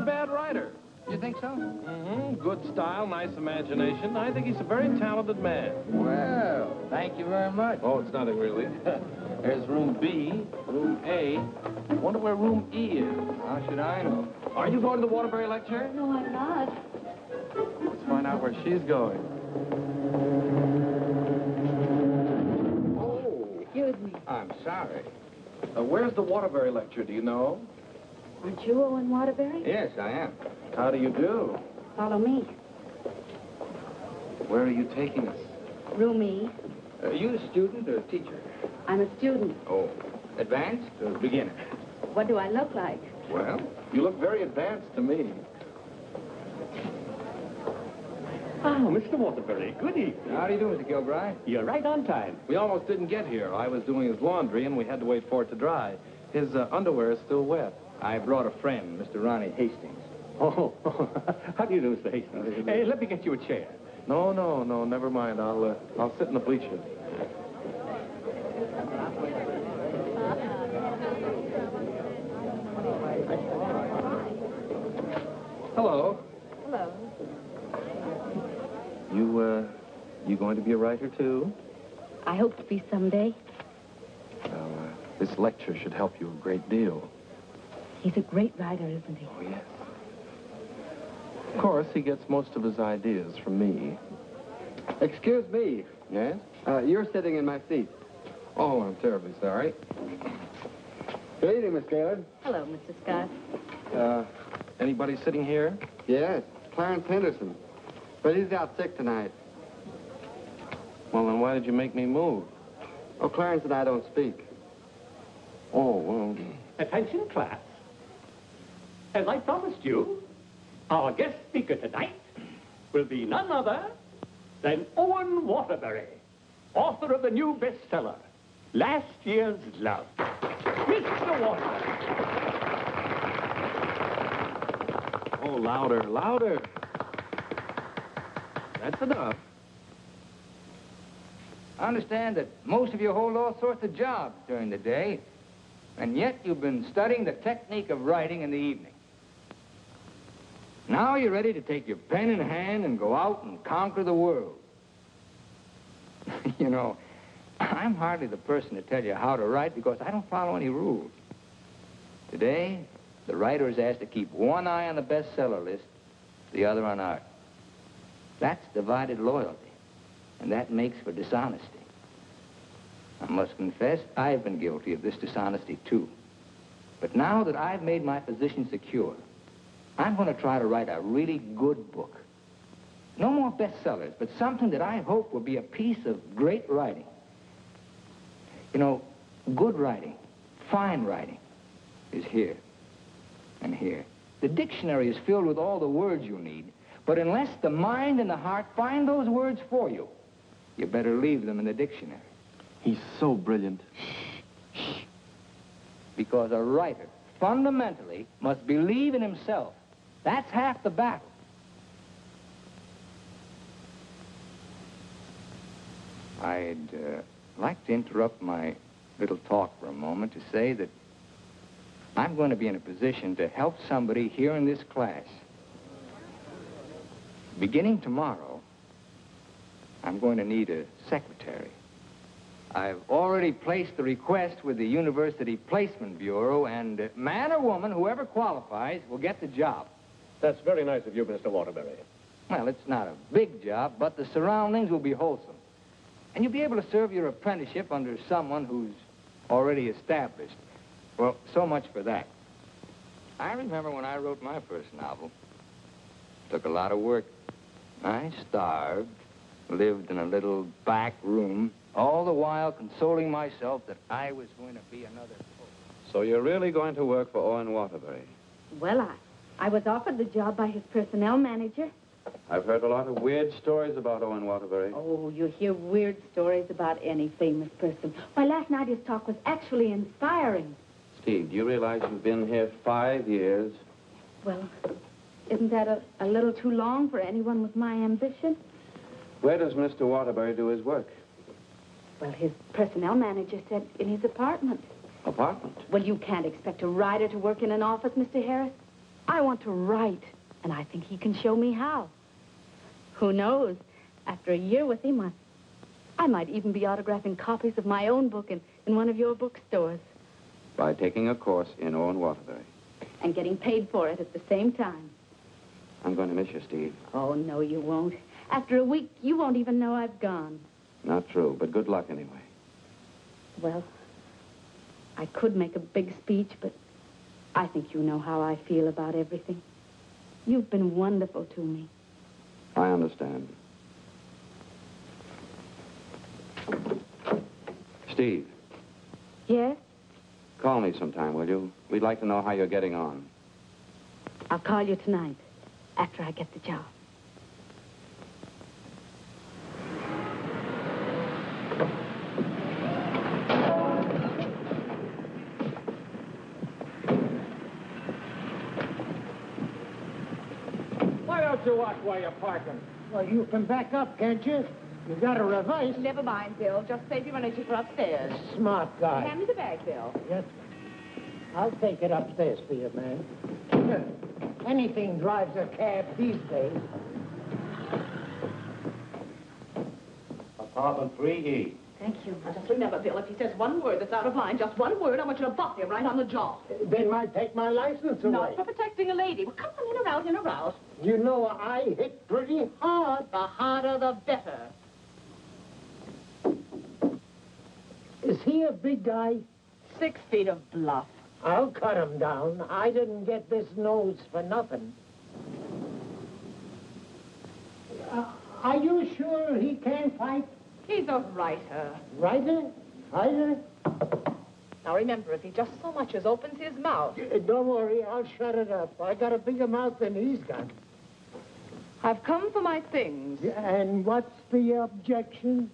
bad writer. You think so? Mm-hmm. Good style, nice imagination. I think he's a very talented man. Well, thank you very much. Oh, it's nothing really. There's room B, room A. Wonder where room E is. How should I know? Are you going to the Waterbury lecture? No, I'm not. Let's find out where she's going. Oh. Excuse me. I'm sorry. Where's the Waterbury lecture, do you know? Aren't you Owen Waterbury? Yes, I am. How do you do? Follow me. Where are you taking us? Room E. Are you a student or a teacher? I'm a student. Oh, advanced or beginner? What do I look like? Well, You look very advanced to me. Oh, Mr. Waterbury, good evening. how do you do, Mr. Kilbride? You're right on time. We almost didn't get here. I was doing his laundry, and we had to wait for it to dry. His underwear is still wet. I brought a friend, Mr. Ronnie Hastings. Oh, how do you do, Mr. Hastings? Hey, let me get you a chair. No, never mind. I'll sit in the bleachers. Hello. Hello. You going to be a writer, too? I hope to be someday. Well, this lecture should help you a great deal. He's a great writer, isn't he? Oh, yes. Of course, he gets most of his ideas from me. Excuse me. Yes? You're sitting in my seat. Oh, I'm terribly sorry. Good evening, Miss Gaylord. Hello, Mr. Scott. Anybody sitting here? Yes, Clarence Henderson. But he's out sick tonight. Well, then why did you make me move? Oh, Clarence and I don't speak. Oh, well... Attention, class. As I promised you, our guest speaker tonight will be none other than Owen Waterbury, author of the new bestseller, Last Year's Love. Mr. Waterbury. Oh, louder, louder. That's enough. I understand that most of you hold all sorts of jobs during the day, and yet you've been studying the technique of writing in the evening. Now you're ready to take your pen in hand and go out and conquer the world. You know, I'm hardly the person to tell you how to write because I don't follow any rules. Today, the writer is asked to keep one eye on the bestseller list, the other on art. That's divided loyalty, and that makes for dishonesty. I must confess, I've been guilty of this dishonesty, too. But now that I've made my position secure, I'm going to try to write a really good book. No more bestsellers, but something that I hope will be a piece of great writing. You know, good writing, fine writing, is here and here. The dictionary is filled with all the words you need, but unless the mind and the heart find those words for you, you better leave them in the dictionary. He's so brilliant. Because a writer, fundamentally, must believe in himself. That's half the battle. I'd like to interrupt my little talk for a moment to say that I'm going to be in a position to help somebody here in this class. Beginning tomorrow, I'm going to need a secretary. I've already placed the request with the University Placement Bureau, and man or woman, whoever qualifies, will get the job. That's very nice of you, Mr. Waterbury. Well, it's not a big job, but the surroundings will be wholesome. And you'll be able to serve your apprenticeship under someone who's already established. Well, so much for that. I remember when I wrote my first novel. Took a lot of work. I starved, lived in a little back room, all the while consoling myself that I was going to be another poet. So you're really going to work for Owen Waterbury? Well, I was offered the job by his personnel manager. I've heard a lot of weird stories about Owen Waterbury. Oh, you hear weird stories about any famous person. Why, last night his talk was actually inspiring. Steve, do you realize you've been here 5 years? Well, isn't that a little too long for anyone with my ambition? Where does Mr. Waterbury do his work? Well, his personnel manager said in his apartment. Apartment? Well, you can't expect a writer to work in an office, Mr. Harris. I want to write, and I think he can show me how. Who knows? After a year with him, I might even be autographing copies of my own book in one of your bookstores. By taking a course in Owen Waterbury. And getting paid for it at the same time. I'm going to miss you, Steve. Oh, no, you won't. After a week, you won't even know I've gone. Not true, but good luck anyway. Well, I could make a big speech, but I think you know how I feel about everything. You've been wonderful to me. I understand. Steve. Yes? Call me sometime, will you? We'd like to know how you're getting on. I'll call you tonight, after I get the job. Why don't you watch while you're parking? Well, you can back up, can't you? You got a reverse. Never mind, Bill. Just save your energy for upstairs. Smart guy. Hand me the bag, Bill. Yes, ma'am. I'll take it upstairs for you, man. Anything drives a cab these days. Apartment 3E. Thank you. Now, just remember, Bill, if he says one word that's out of line, just one word, I want you to bop him right on the jaw. They might take my license away. Not for protecting a lady. Well, come on, in or out, in or out. You know, I hit pretty hard. The harder, the better. Is he a big guy? 6 feet of bluff. I'll cut him down. I didn't get this nose for nothing. Are you sure he can fight? He's a writer. Writer? Fighter? Now, remember, if he just so much as opens his mouth... Don't worry, I'll shut it up. I got a bigger mouth than he's got. I've come for my things. And what's the objection?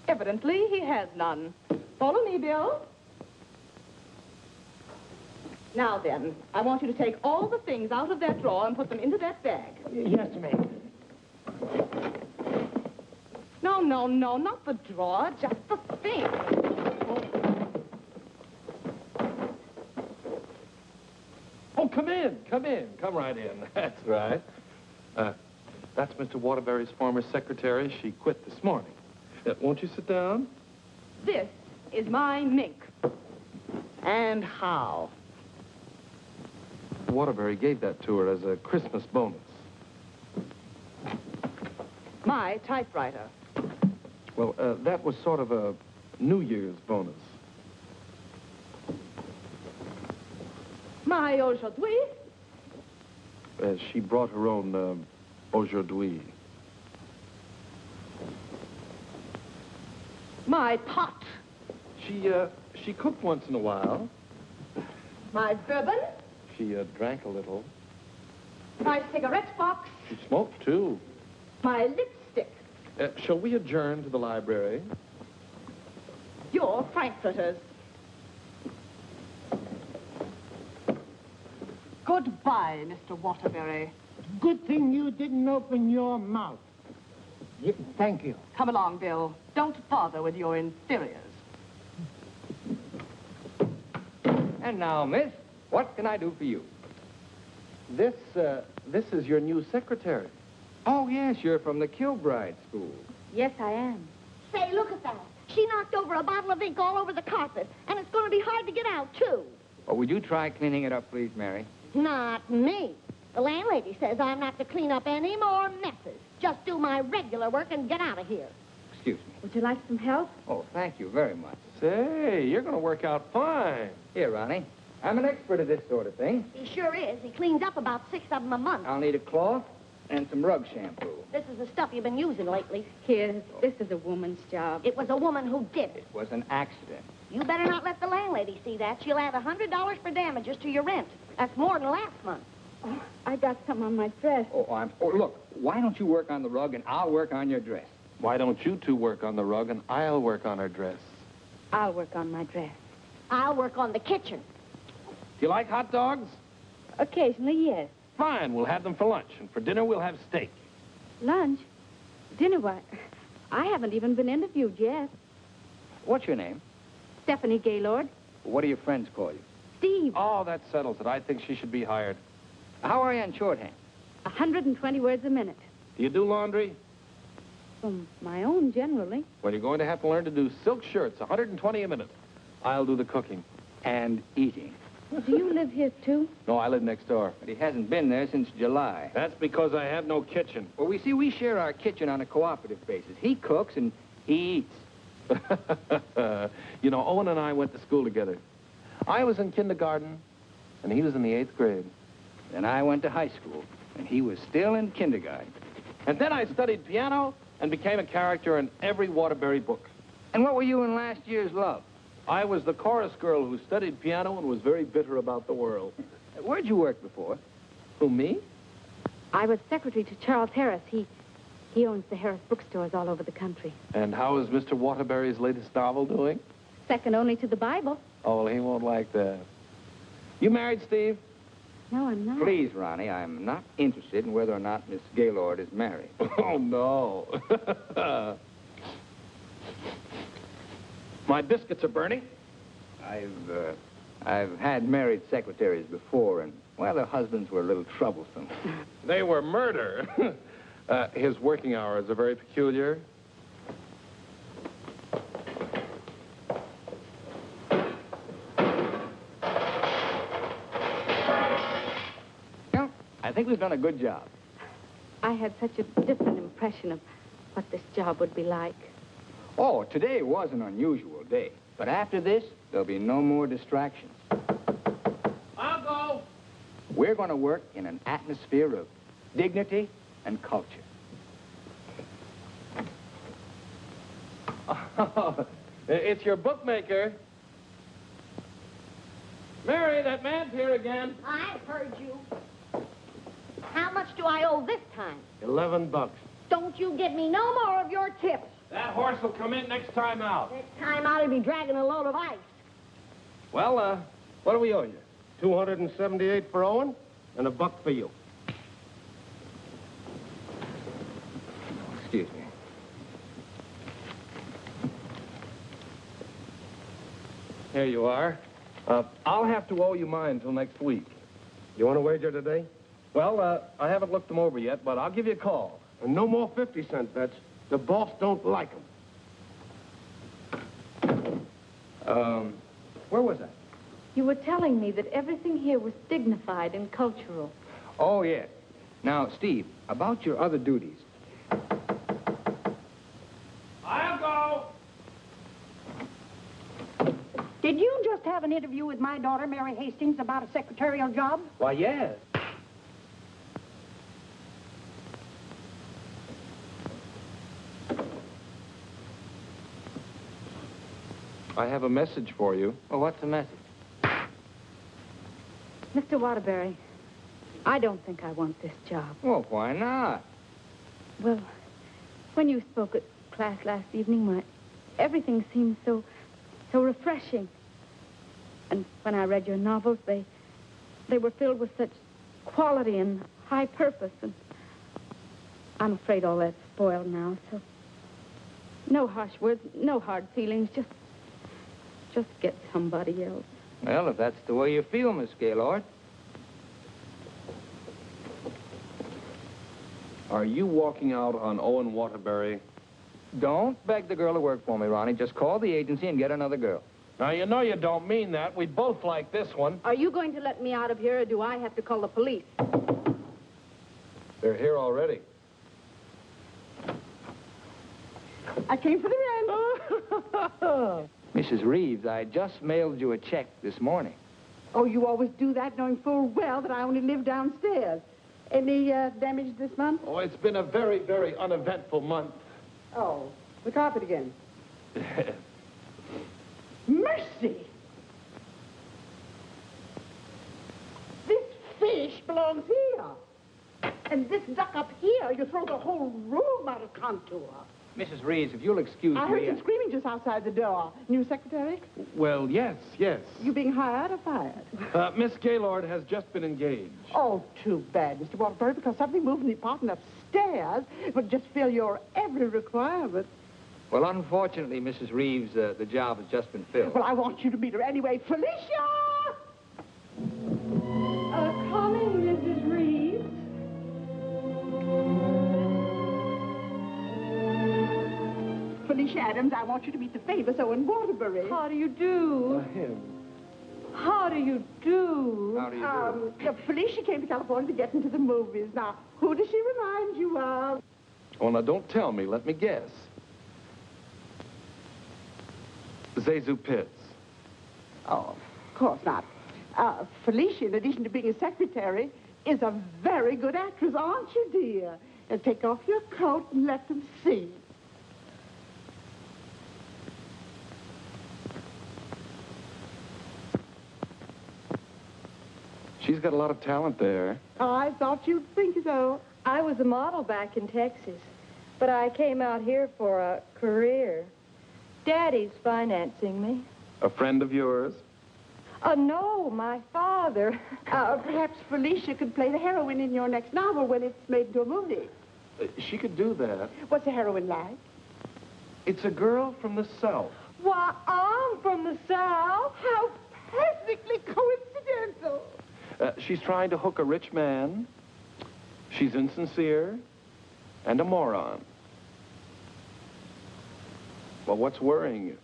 Evidently, he has none. Follow me, Bill. Now then, I want you to take all the things out of that drawer and put them into that bag. Yes, ma'am. No, not the drawer, just the thing. Oh, come in. Come right in. That's right. That's Mr. Waterbury's former secretary. She quit this morning. Won't you sit down? This is my mink. And how? Waterbury gave that to her as a Christmas bonus. My typewriter. Well, that was sort of a New Year's bonus. My aujourd'hui. She brought her own aujourd'hui. My pot. She cooked once in a while. My bourbon. She drank a little. My cigarette box. She smoked, too. My lipstick. Shall we adjourn to the library? Your frankfurters. Goodbye, Mr. Waterbury. Good thing you didn't open your mouth. Thank you. Come along, Bill. Don't bother with your inferiors. And now, miss, what can I do for you? This is your new secretary. Oh, yes, you're from the Kilbride School. Yes, I am. Say, look at that. She knocked over a bottle of ink all over the carpet, and it's going to be hard to get out, too. Oh, would you try cleaning it up, please, Mary? Not me. The landlady says I'm not to clean up any more messes. Just do my regular work and get out of here. Excuse me. Would you like some help? Oh, thank you very much. Say, you're going to work out fine. Here, Ronnie. I'm an expert at this sort of thing. He sure is. He cleans up about 6 of them a month. I'll need a cloth and some rug shampoo. This is the stuff you've been using lately. Here, this is a woman's job. It was a woman who did it. It was an accident. You better not let the landlady see that. She'll add $100 for damages to your rent. That's more than last month. Oh, I got some on my dress. Oh, look, why don't you work on the rug and I'll work on your dress? Why don't you two work on the rug and I'll work on her dress? I'll work on my dress. I'll work on the kitchen. Do you like hot dogs? Occasionally, yes. Fine, we'll have them for lunch. And for dinner, we'll have steak. Lunch? Dinner, what? I haven't even been interviewed yet. What's your name? Stephanie Gaylord. What do your friends call you? Steve. Oh, that settles it. I think she should be hired. How are you on shorthand? 120 words a minute. Do you do laundry? My own, generally. Well, you're going to have to learn to do silk shirts, 120 a minute. I'll do the cooking. And eating. Do you live here, too? No, I live next door. But he hasn't been there since July. That's because I have no kitchen. Well, we share our kitchen on a cooperative basis. He cooks and he eats. You know, Owen and I went to school together. I was in kindergarten, and he was in the 8th grade. Then I went to high school, and he was still in kindergarten. And then I studied piano and became a character in every Waterbury book. And what were you in last year's Love? I was the chorus girl who studied piano and was very bitter about the world. Where'd you work before? Who, me? I was secretary to Charles Harris. He owns the Harris bookstores all over the country. And how is Mr. Waterbury's latest novel doing? Second only to the Bible. Oh, well, he won't like that. You married, Steve? No, I'm not. Please, Ronnie, I'm not interested in whether or not Miss Gaylord is married. Oh, no. My biscuits are burning. I've had married secretaries before, and, well, their husbands were a little troublesome. They were murder. His working hours are very peculiar. Well, I think we've done a good job. I had such a different impression of what this job would be like. Oh, today was an unusual day. But after this, there'll be no more distractions. I'll go. We're going to work in an atmosphere of dignity and culture. It's your bookmaker. Mary, that man's here again. I've heard you. How much do I owe this time? $11. Don't you give me no more of your tips. That horse will come in next time out. Next time I'll be dragging a load of ice. Well, what do we owe you? $278 for Owen and $1 for you. Excuse me. Here you are. I'll have to owe you mine until next week. You want to wager today? Well, I haven't looked them over yet, but I'll give you a call. And no more 50-cent bets. The boss don't like them. Where was I? You were telling me that everything here was dignified and cultural. Oh, yes. Now, Steve, about your other duties. I'll go. Did you just have an interview with my daughter, Mary Hastings, about a secretarial job? Why, yes. I have a message for you. Well, what's the message? Mr. Waterbury, I don't think I want this job. Well, why not? Well, when you spoke at class last evening, everything seemed so refreshing. And when I read your novels, they were filled with such quality and high purpose. And I'm afraid all that's spoiled now, so no harsh words, no hard feelings, just get somebody else. Well, if that's the way you feel, Miss Gaylord. Are you walking out on Owen Waterbury? Don't beg the girl to work for me, Ronnie. Just call the agency and get another girl. Now, you know you don't mean that. We both like this one. Are you going to let me out of here, or do I have to call the police? They're here already. I came for the rent. Mrs. Reeves, I just mailed you a check this morning. Oh, you always do that, knowing full well that I only live downstairs. Any damage this month? Oh, it's been a very, very uneventful month. Oh, the carpet again. Mercy! This fish belongs here. And this duck up here, you throw the whole room out of contour. Mrs. Reeves, if you'll excuse I heard me... some screaming just outside the door. New secretary? Well, yes. You being hired or fired? Miss Gaylord has just been engaged. Oh, too bad, Mr. Waterbury, because something moved in the apartment upstairs would just fill your every requirement. Well, unfortunately, Mrs. Reeves, the job has just been filled. Well, I want you to meet her anyway. Felicia! Coming, Mrs. Reeves. Felicia Adams. I want you to meet the famous Owen Waterbury. How do you do? Him. How do you do? How do you do? Felicia came to California to get into the movies. Now, who does she remind you of? Oh, now, don't tell me. Let me guess. Zazu Pitts. Oh, of course not. Felicia, in addition to being a secretary, is a very good actress, aren't you, dear? Take off your coat and let them see. She's got a lot of talent there. I thought you'd think so. I was a model back in Texas, but I came out here for a career. Daddy's financing me. A friend of yours? No, my father. Perhaps Felicia could play the heroine in your next novel when it's made into a movie. She could do that. What's the heroine like? It's a girl from the South. Why, I'm from the South. How perfectly coincidental. She's trying to hook a rich man. She's insincere and a moron. Well, what's worrying you?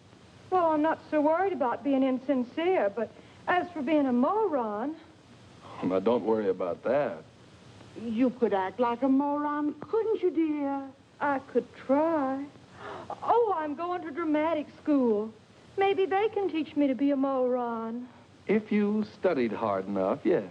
Well, I'm not so worried about being insincere, but as for being a moron... Oh, now, don't worry about that. You could act like a moron, couldn't you, dear? I could try. Oh, I'm going to dramatic school. Maybe they can teach me to be a moron. If you studied hard enough, yes.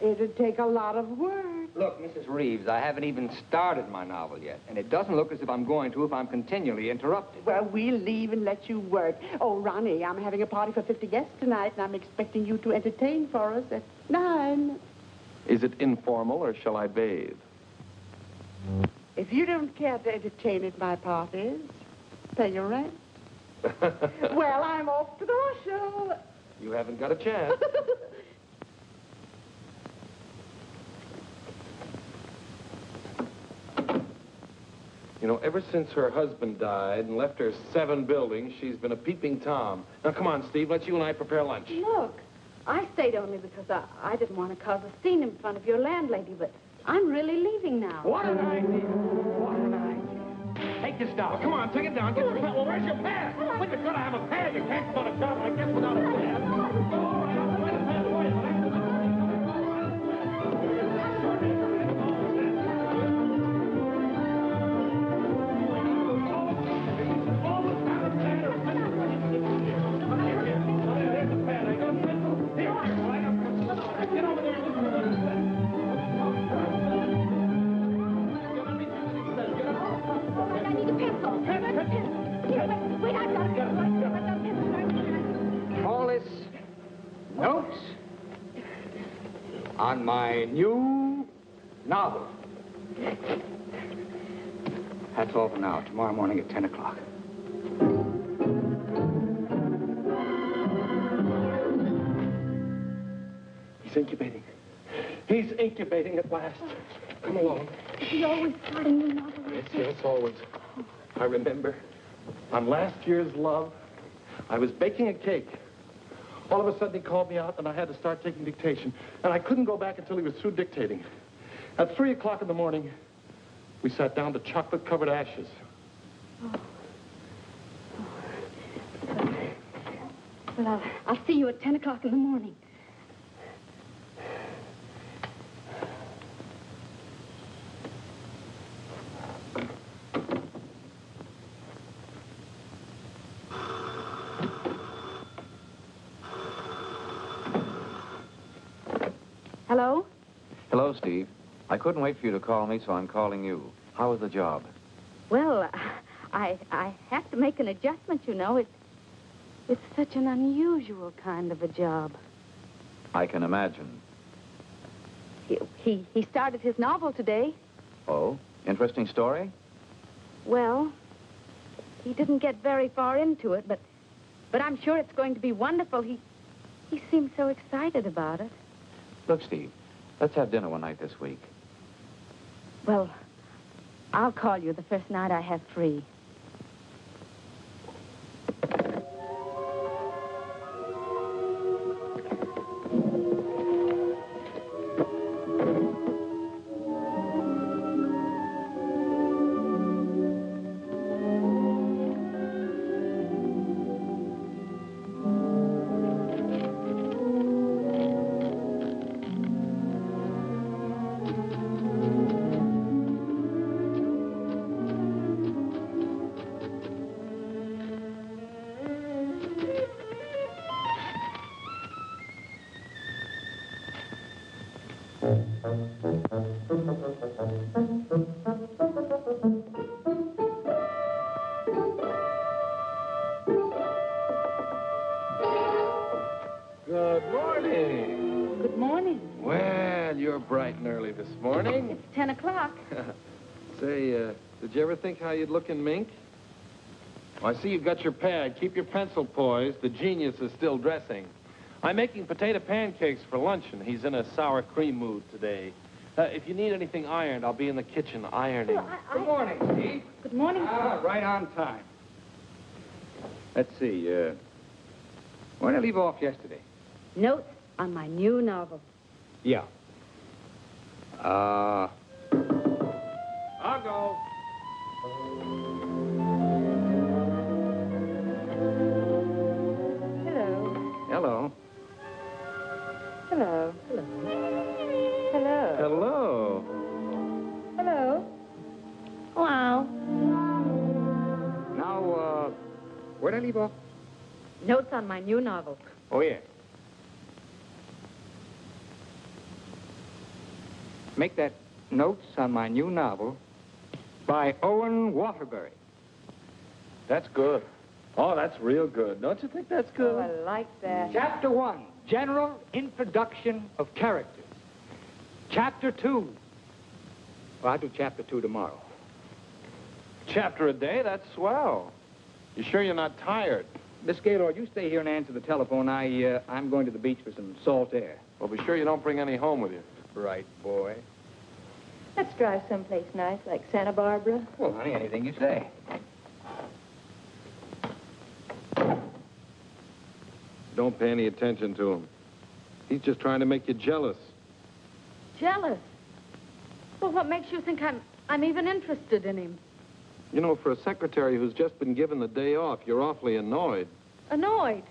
It'd take a lot of work. Look, Mrs. Reeves, I haven't even started my novel yet, and it doesn't look as if I'm going to if I'm continually interrupted. Well, we'll leave and let you work. Oh, Ronnie, I'm having a party for 50 guests tonight, and I'm expecting you to entertain for us at 9. Is it informal, or shall I bathe? If you don't care to entertain at my parties, pay your rent. Well, I'm off to the horse show. You haven't got a chance. You know, ever since her husband died and left her 7 buildings, she's been a peeping Tom. Now, come on, Steve, let's you and I prepare lunch. Look, I stayed only because I didn't want to cause a scene in front of your landlady, but I'm really leaving now. What an idea. What an idea. Take this down. Come on, take it down. Get your pad. Well, where's your pad? When you're going to have a pad, you can't go to a job like this without a pad. All right, I'll find a pad for you. Call this notes on my new novel. That's all for now. Tomorrow morning at 10 o'clock. He's incubating. He's incubating at last. Come along. Is he always starting new novels? Yes, always. I remember on last year's Love, I was baking a cake. All of a sudden, he called me out, and I had to start taking dictation. And I couldn't go back until he was through dictating. At 3 o'clock in the morning, we sat down to chocolate-covered ashes. Well, I'll see you at 10 o'clock in the morning. Hello? Hello, Steve. I couldn't wait for you to call me, so I'm calling you. How was the job? Well, I have to make an adjustment, you know. It's such an unusual kind of a job. I can imagine. He started his novel today. Oh? Interesting story? Well, he didn't get very far into it, but I'm sure it's going to be wonderful. He seemed so excited about it. Look, Steve, let's have dinner one night this week. Well, I'll call you the first night I have free. Good morning. Good morning. Well, you're bright and early this morning. It's 10 o'clock. Say, did you ever think how you'd look in mink? Well, I see you've got your pad. Keep your pencil poised. The genius is still dressing. I'm making potato pancakes for luncheon. He's in a sour cream mood today. If you need anything ironed, I'll be in the kitchen ironing. Good morning, Steve. Good morning. Right on time. Let's see, where did I leave off yesterday? Notes on my new novel. Yeah. I'll go. Hello. Hello. Hello. Hello. Hello. Hello. Hello. Now, where did I leave off? Notes on my new novel. Oh, yeah. Make that notes on my new novel by Owen Waterbury. That's good. Oh, that's real good. Don't you think that's good? Oh, I like that. Chapter 1, General Introduction of Characters. Chapter 2. Well, I'll do Chapter 2 tomorrow. Chapter a day? That's swell. You sure you're not tired? Miss Gaylord, you stay here and answer the telephone. I'm going to the beach for some salt air. Well, be sure you don't bring any home with you. Right, boy. Let's drive someplace nice, like Santa Barbara. Well, honey, anything you say. Don't pay any attention to him. He's just trying to make you jealous. Jealous? Well, what makes you think I'm even interested in him? You know, for a secretary who's just been given the day off, you're awfully annoyed. Annoyed?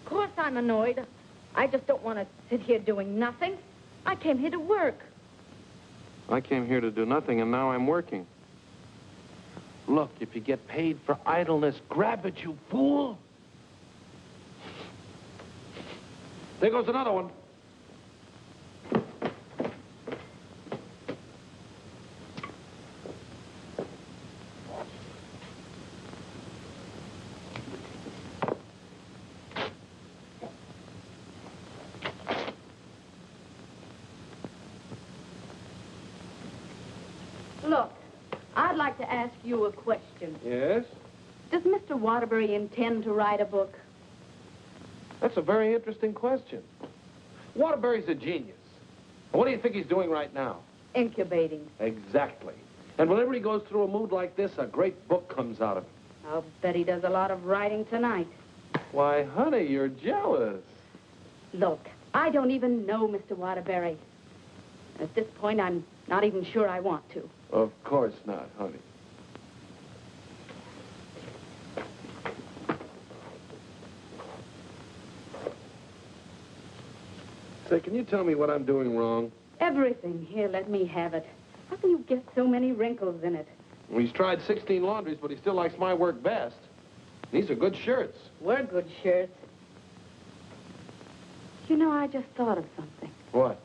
Of course I'm annoyed. I just don't want to sit here doing nothing. I came here to work. I came here to do nothing, and now I'm working. Look, if you get paid for idleness, grab it, you fool. There goes another one. Look, I'd like to ask you a question. Yes? Does Mr. Waterbury intend to write a book? That's a very interesting question. Waterbury's a genius. What do you think he's doing right now? Incubating. Exactly. And whenever he goes through a mood like this, a great book comes out of it. I'll bet he does a lot of writing tonight. Why, honey, you're jealous. Look, I don't even know Mr. Waterbury. At this point, I'm not even sure I want to. Of course not, honey. Say, can you tell me what I'm doing wrong? Everything. Here, let me have it. How can you get so many wrinkles in it? Well, he's tried 16 laundries, but he still likes my work best. These are good shirts. We're good shirts. You know, I just thought of something. What?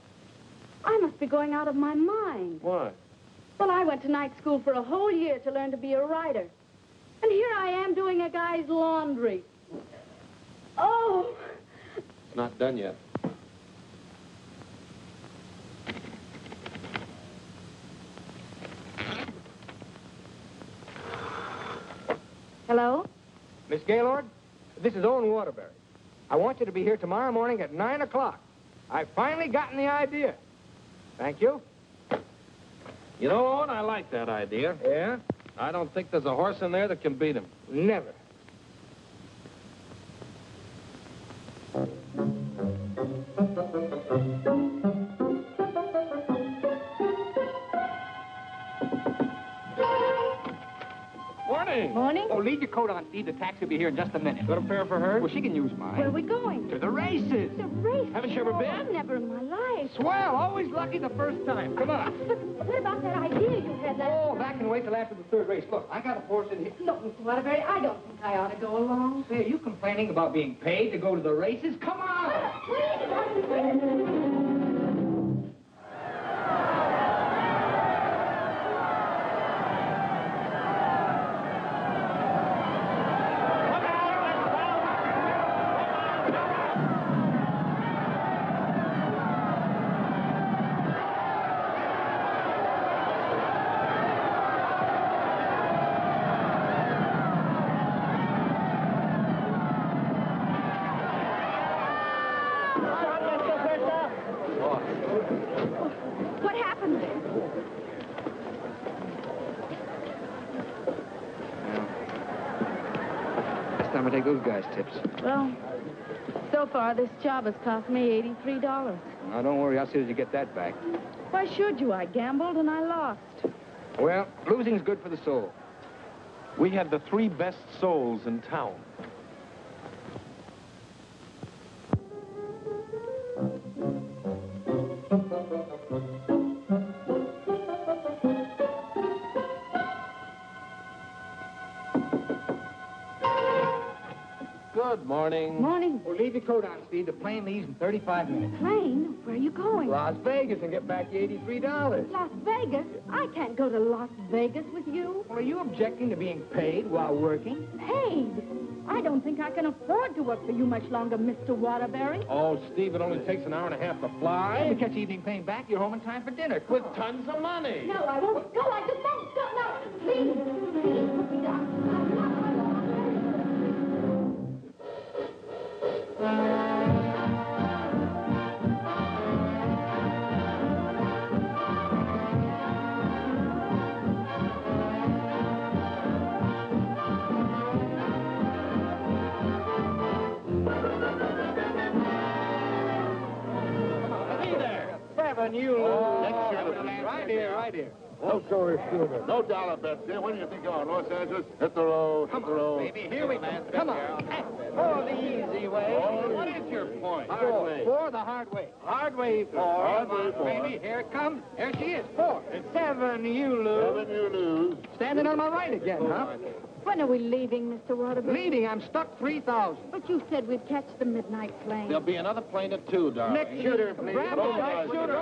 I must be going out of my mind. Why? Well, I went to night school for a whole year to learn to be a writer. And here I am doing a guy's laundry. Oh! It's not done yet. Hello? Miss Gaylord, this is Owen Waterbury. I want you to be here tomorrow morning at 9 o'clock. I've finally gotten the idea. Thank you. You know, Owen, I like that idea. Yeah? I don't think there's a horse in there that can beat him. Never. Morning. Morning. Oh, leave your coat on, Steve. The taxi will be here in just a minute. Got a fare for her? Well, she can use mine. Where are we going? To the races. The race. Haven't you ever been? I've never in my life. Swell. Always lucky the first time. Come on. But what about that idea you had last... Oh, back and wait till after the third race. Look, I got a horse in here. Look, Mr. Waterbury, I don't think I ought to go along. Say, are you complaining about being paid to go to the races? Come on! time I take those guys' tips. Well, so far this job has cost me $83. Now, don't worry. I'll see that you get that back. Why should you? I gambled and I lost. Well, losing's good for the soul. We had the 3 best souls in town. Good morning. Morning. Well, leave your coat on, Steve. The plane leaves in 35 minutes. Plane? Where are you going? Las Vegas and get back the $83. Las Vegas? I can't go to Las Vegas with you. Well, are you objecting to being paid while working? Paid? I don't think I can afford to work for you much longer, Mr. Waterbury. Oh, Steve, it only takes an hour and a half to fly. If you catch the evening plane back, you're home in time for dinner. With tons of money. No, I won't go. I just won't go. No, please put me down. You Right here. No dollar bets here. When do you think you're on? Los Angeles? Hit the road. Hit the road. Baby, here we go. Come on. For the easy way. What is your point? For the hard way. Hard way, 4. Hard way, 4. Baby, here it comes. There she is. 4. 7, you lose. 7, you lose. Standing on my right again, huh? When are we leaving, Mr. Waterbury? Leaving, I'm stuck 3,000. But you said we'd catch the midnight plane. There'll be another plane at 2, darling. Next shooter, please. Grab the right shooter.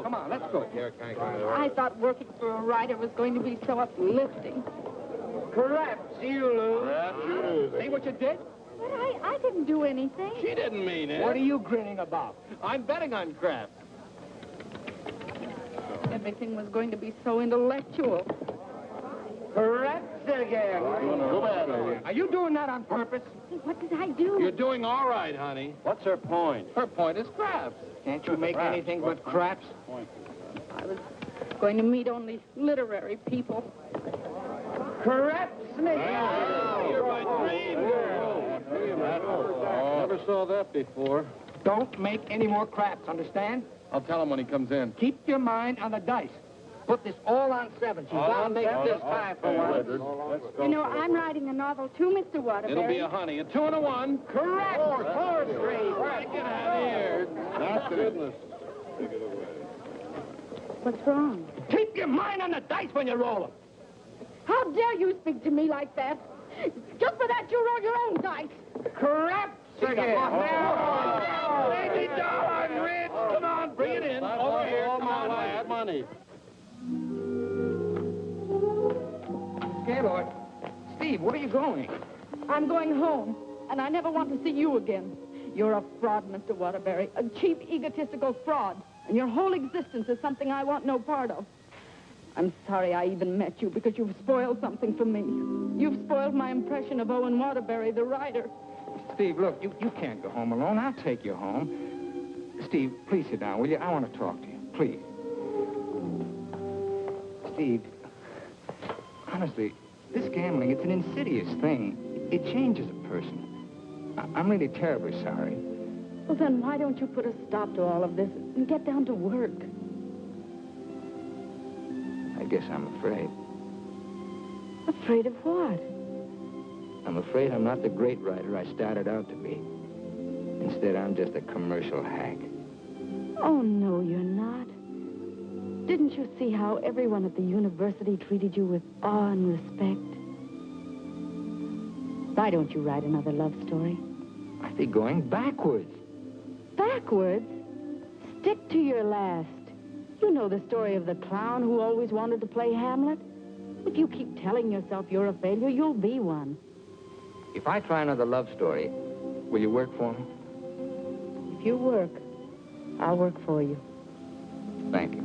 Come on, let's go. I thought working for a writer was going to be so uplifting. Perhaps you lose. Perhaps you lose. See what you did? But I didn't do anything. She didn't mean it. What are you grinning about? I'm betting on crap. Everything was going to be so intellectual. Perhaps again. Go back, lady. Are you doing that on purpose? What did I do? You're doing all right, honey. What's her point? Her point is craps. Can't you make anything but craps? I was going to meet only literary people. Craps, Nick. You're my dream girl. Never saw that before. Don't make any more craps, understand? I'll tell him when he comes in. Keep your mind on the dice. Put this all on 7. She's bound to make this time for one. You know, I'm writing a novel too, Mr. Waterbury. It'll be a honey. A 2 and a 1. Correct. 4 straight. Get out of here. Not goodness. What's wrong? Keep your mind on the dice when you roll them. How dare you speak to me like that? Just for that, you roll your own dice. Craps again. Baby, darling, Rich. Come on, bring it in. Over here. Come on, lad. Money. Gaylord. Steve, where are you going? I'm going home, and I never want to see you again. You're a fraud, Mr. Waterbury, a cheap, egotistical fraud, and your whole existence is something I want no part of. I'm sorry I even met you because you've spoiled something for me. You've spoiled my impression of Owen Waterbury, the writer. Steve, look, you can't go home alone. I'll take you home. Steve, please sit down, will you? I want to talk to you, please. Steve, honestly, this gambling, it's an insidious thing. It changes a person. I'm really terribly sorry. Well, then why don't you put a stop to all of this and get down to work? I guess I'm afraid. Afraid of what? I'm afraid I'm not the great writer I started out to be. Instead, I'm just a commercial hack. Oh, no, you're not. Didn't you see how everyone at the university treated you with awe and respect? Why don't you write another love story? I'd be going backwards. Backwards? Stick to your last. You know the story of the clown who always wanted to play Hamlet? If you keep telling yourself you're a failure, you'll be one. If I try another love story, will you work for me? If you work, I'll work for you. Thank you.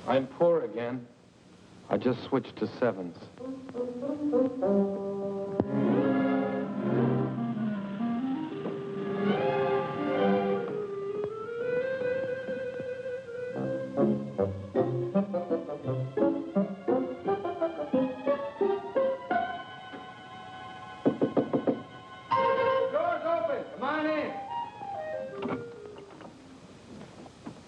I'm poor again. I just switched to 7s.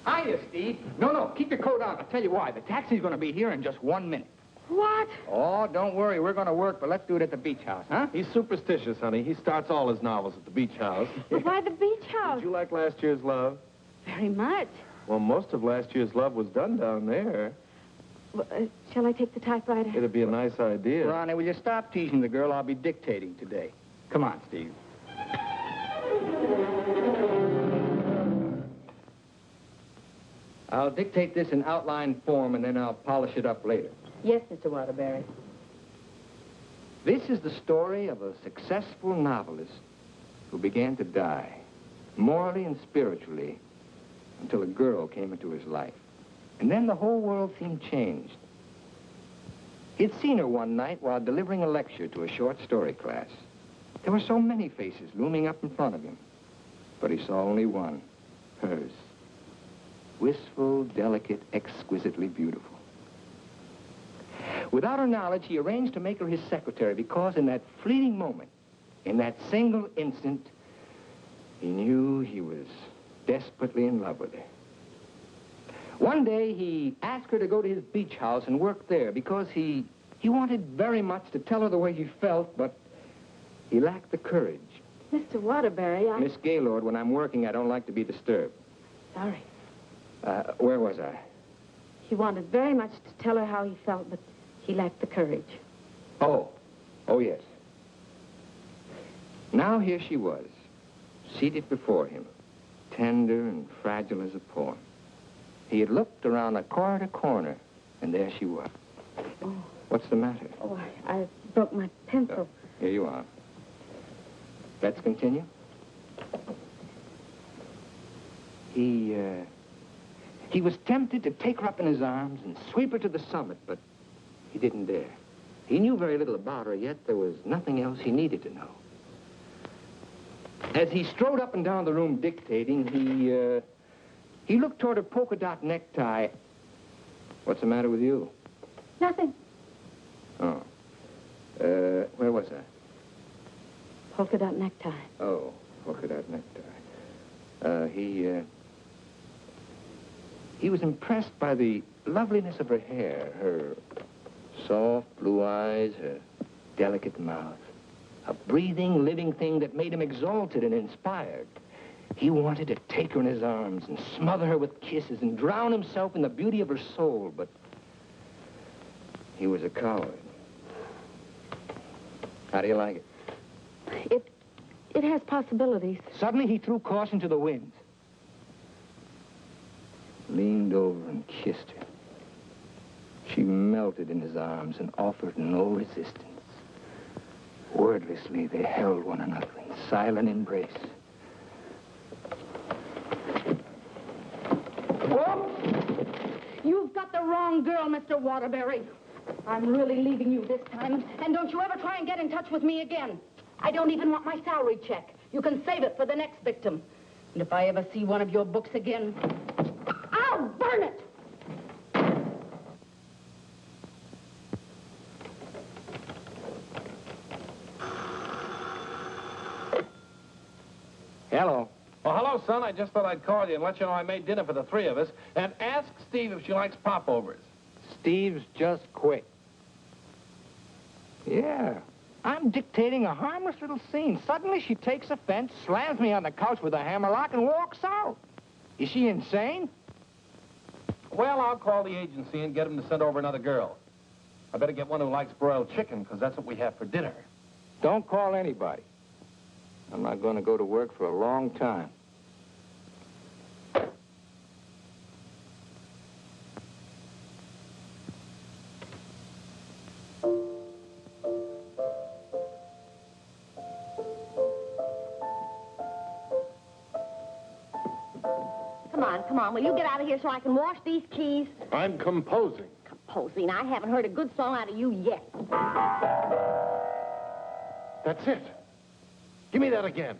Hiya, Steve. No, keep your coat on. I'll tell you why. The taxi's going to be here in just 1 minute. What? Oh, don't worry. We're going to work, but let's do it at the beach house, huh? He's superstitious, honey. He starts all his novels at the beach house. But why the beach house? Did you like last year's Love? Very much. Well, most of last year's Love was done down there. Well, shall I take the typewriter? It'd be a nice idea. Ronnie, will you stop teasing the girl? I'll be dictating today. Come on, Steve. I'll dictate this in outline form, and then I'll polish it up later. Yes, Mr. Waterbury. This is the story of a successful novelist who began to die, morally and spiritually, until a girl came into his life. And then the whole world seemed changed. He'd seen her one night while delivering a lecture to a short story class. There were so many faces looming up in front of him, but he saw only one, hers. Wistful, delicate, exquisitely beautiful. Without her knowledge, he arranged to make her his secretary because in that fleeting moment, in that single instant, he knew he was desperately in love with her. One day, he asked her to go to his beach house and work there because he wanted very much to tell her the way he felt, but he lacked the courage. Mr. Waterbury, Miss Gaylord, when I'm working, I don't like to be disturbed. Sorry. Where was I? He wanted very much to tell her how he felt, but he lacked the courage. Oh, yes. Now here she was, seated before him, tender and fragile as a poem. He had looked around the corner to corner, and there she was. Oh. What's the matter? Oh, I broke my pencil. Here you are. Let's continue. He was tempted to take her up in his arms and sweep her to the summit, but he didn't dare. He knew very little about her, yet there was nothing else he needed to know. As he strode up and down the room dictating, he looked toward a polka dot necktie. What's the matter with you? Nothing. Oh. Where was I? Polka dot necktie. Oh, polka dot necktie. He was impressed by the loveliness of her hair, her soft blue eyes, her delicate mouth. A breathing, living thing that made him exalted and inspired. He wanted to take her in his arms and smother her with kisses and drown himself in the beauty of her soul, but he was a coward. How do you like it? It has possibilities. Suddenly he threw caution to the winds. Leaned over and kissed her. She melted in his arms and offered no resistance. Wordlessly, they held one another in silent embrace. Whoop! You've got the wrong girl, Mr. Waterbury. I'm really leaving you this time, and don't you ever try and get in touch with me again. I don't even want my salary check. You can save it for the next victim. And if I ever see one of your books again, I'll burn it! Hello. Oh, hello, son. I just thought I'd call you and let you know I made dinner for the three of us. And ask Steve if she likes popovers. Steve's just quit. Yeah. I'm dictating a harmless little scene. Suddenly she takes offense, slams me on the couch with a hammerlock, and walks out. Is she insane? Well, I'll call the agency and get them to send over another girl. I better get one who likes broiled chicken, because that's what we have for dinner. Don't call anybody. I'm not going to go to work for a long time. Come on, will you get out of here so I can wash these keys? I'm composing. Composing? I haven't heard a good song out of you yet. That's it. Give me that again.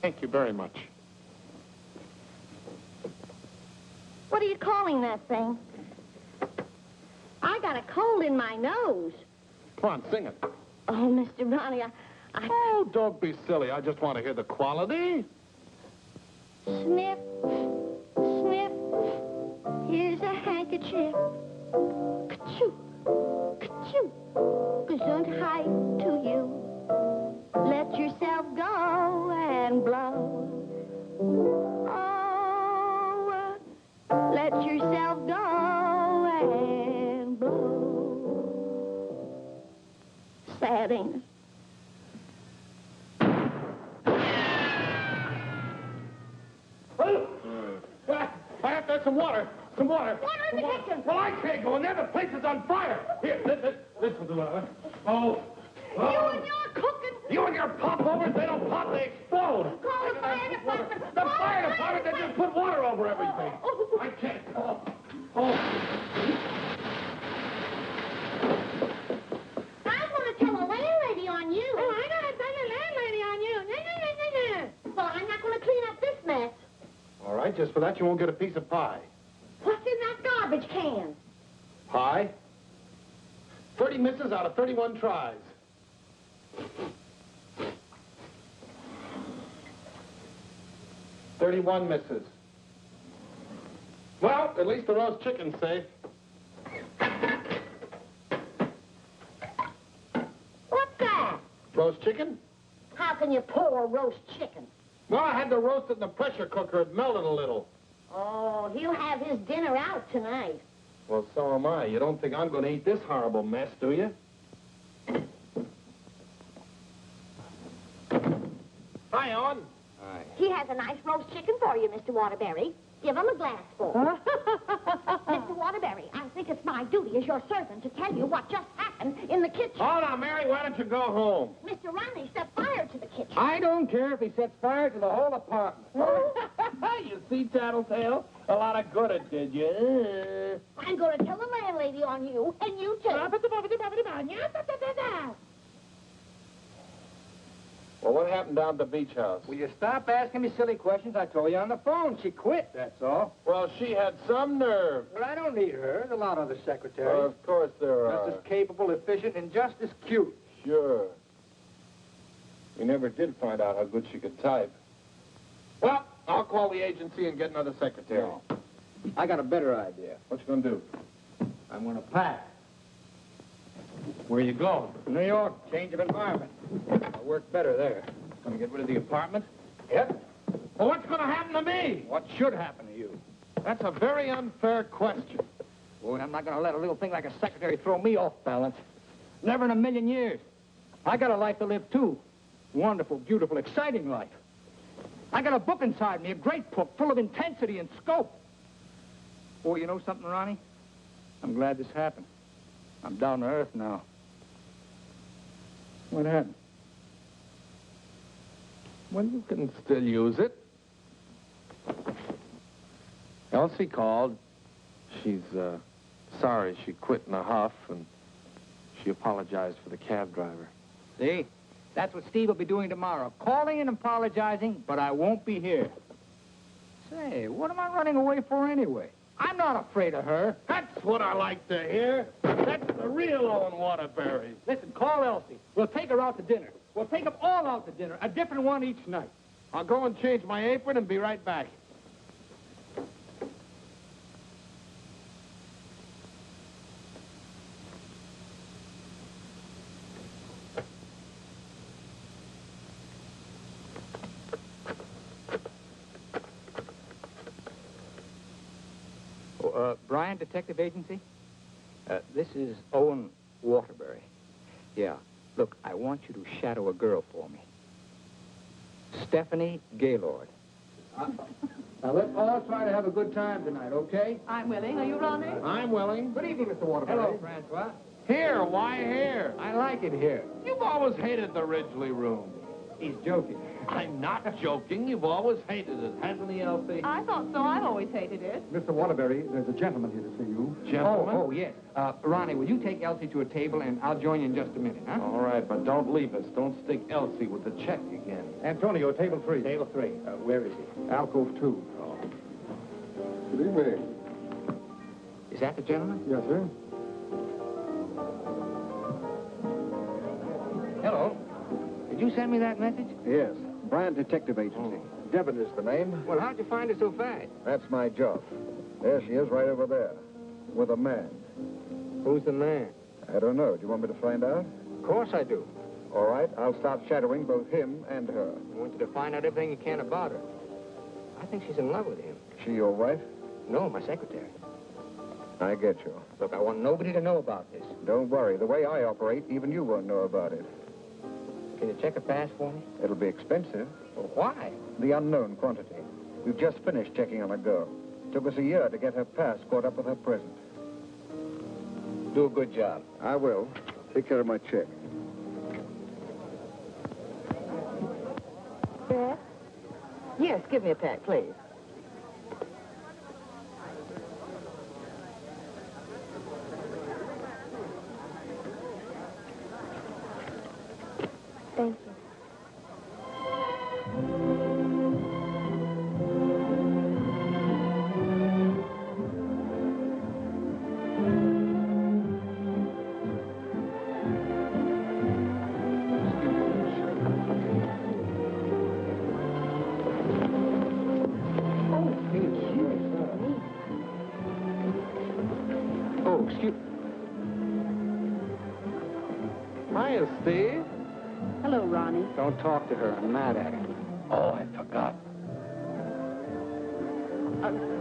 Thank you very much. What are you calling that thing? I got a cold in my nose. Come on, sing it. Oh, Mr. Ronnie, Oh, don't be silly. I just want to hear the quality. Sniff, sniff, here's a handkerchief. Ka-choo, ka-choo, gesundheit to you. Let yourself go and blow. Oh, let yourself go and blow. Sad, ain't it? I have to have some water. Some water. Water in the kitchen. Well, I can't go in there. The place is on fire. Here, this will do it. Oh. You and your cooking. You and your popovers, they don't pop, they explode. Call the fire department. The fire department, they just put water over everything. I can't. Oh. I'm going to tell a landlady on you. Oh, I'm going to tell a landlady on you. No. Well, I'm not going to clean up this mess. All right, just for that, you won't get a piece of pie. What's in that garbage can? Pie? 30 misses out of 31 tries. $31 misses. Well, at least the roast chicken's safe. What's that? Roast chicken? How can you pour roast chicken? Well, I had to roast it in the pressure cooker. It melted a little. Oh, he'll have his dinner out tonight. Well, so am I. You don't think I'm going to eat this horrible mess, do you? Hi, Owen. Hi. He has a nice roast chicken for you, Mr. Waterbury. Give him a glassful. Mr. Waterbury, I think it's my duty as your servant to tell you what just happened in the kitchen. Oh, now, Mary, why don't you go home? Mr. Ronnie set fire to the kitchen. I don't care if he sets fire to the whole apartment. You see, Tattletale? A lot of good it did you. I'm going to tell the landlady on you, and you too. Well, what happened down at the beach house? Will you stop asking me silly questions? I told you on the phone. She quit, that's all. Well, she had some nerve. But I don't need her. There's a lot of other secretaries. Well, of course there are. Just as capable, efficient, and just as cute. Sure. We never did find out how good she could type. Well, I'll call the agency and get another secretary. No. I got a better idea. What you gonna do? I'm going to pack. Where you going? New York, change of environment. I work better there. Gonna get rid of the apartment? Yep. Well, what's gonna happen to me? What should happen to you? That's a very unfair question. Boy, I'm not going to let a little thing like a secretary throw me off balance. Never in a million years. I got a life to live, too. Wonderful, beautiful, exciting life. I got a book inside me, a great book, full of intensity and scope. Boy, you know something, Ronnie? I'm glad this happened. I'm down to earth now. What happened? Well, you can still use it. Elsie called. She's, sorry she quit in a huff, and she apologized for the cab driver. See? That's what Steve will be doing tomorrow. Calling and apologizing, but I won't be here. Say, what am I running away for anyway? I'm not afraid of her. That's what I like to hear. That's the real Owen Waterbury. Listen, call Elsie. We'll take her out to dinner. We'll take them all out to dinner, a different one each night. I'll go and change my apron and be right back. Bryan Detective Agency? This is Owen Waterbury. Yeah. Look, I want you to shadow a girl for me. Stephanie Gaylord. Now, let's all try to have a good time tonight, okay? I'm willing. Are you, Ronnie? I'm willing. Good evening, Mr. Waterbury. Hello, Francois. Here, why here? I like it here. You've always hated the Ridgely room. He's joking. I'm not joking. You've always hated it, hasn't he, Elsie? I thought so. I've always hated it. Mr. Waterbury, there's a gentleman here to see you. Gentlemen? Oh, yes. Ronnie, will you take Elsie to a table, and I'll join you in just a minute, huh? All right, but don't leave us. Don't stick Elsie with the check again. Antonio, table 3. Table 3. Where is he? Alcove 2. Oh. Good evening. Is that the gentleman? Yes, sir. Hello. Did you send me that message? Yes. Bryan Detective Agency. Devon is the name. Well, how'd you find her so fast? That's my job. There she is, right over there, with a man. Who's the man? I don't know. Do you want me to find out? Of course I do. All right, I'll start shadowing both him and her. I want you to find out everything you can about her. I think she's in love with him. She your wife? No, my secretary. I get you. Look, I want nobody to know about this. Don't worry. The way I operate, even you won't know about it. Can you check a pass for me? It'll be expensive. Well, why? The unknown quantity. We've just finished checking on a girl. Took us a year to get her pass caught up with her present. Do a good job. I will. Take care of my check. Beth? Yes, give me a pack, please. Thank you. Oh, excuse... Hiya, Steve. Hello, Ronnie. Don't talk to her. I'm mad at her. Oh, I forgot.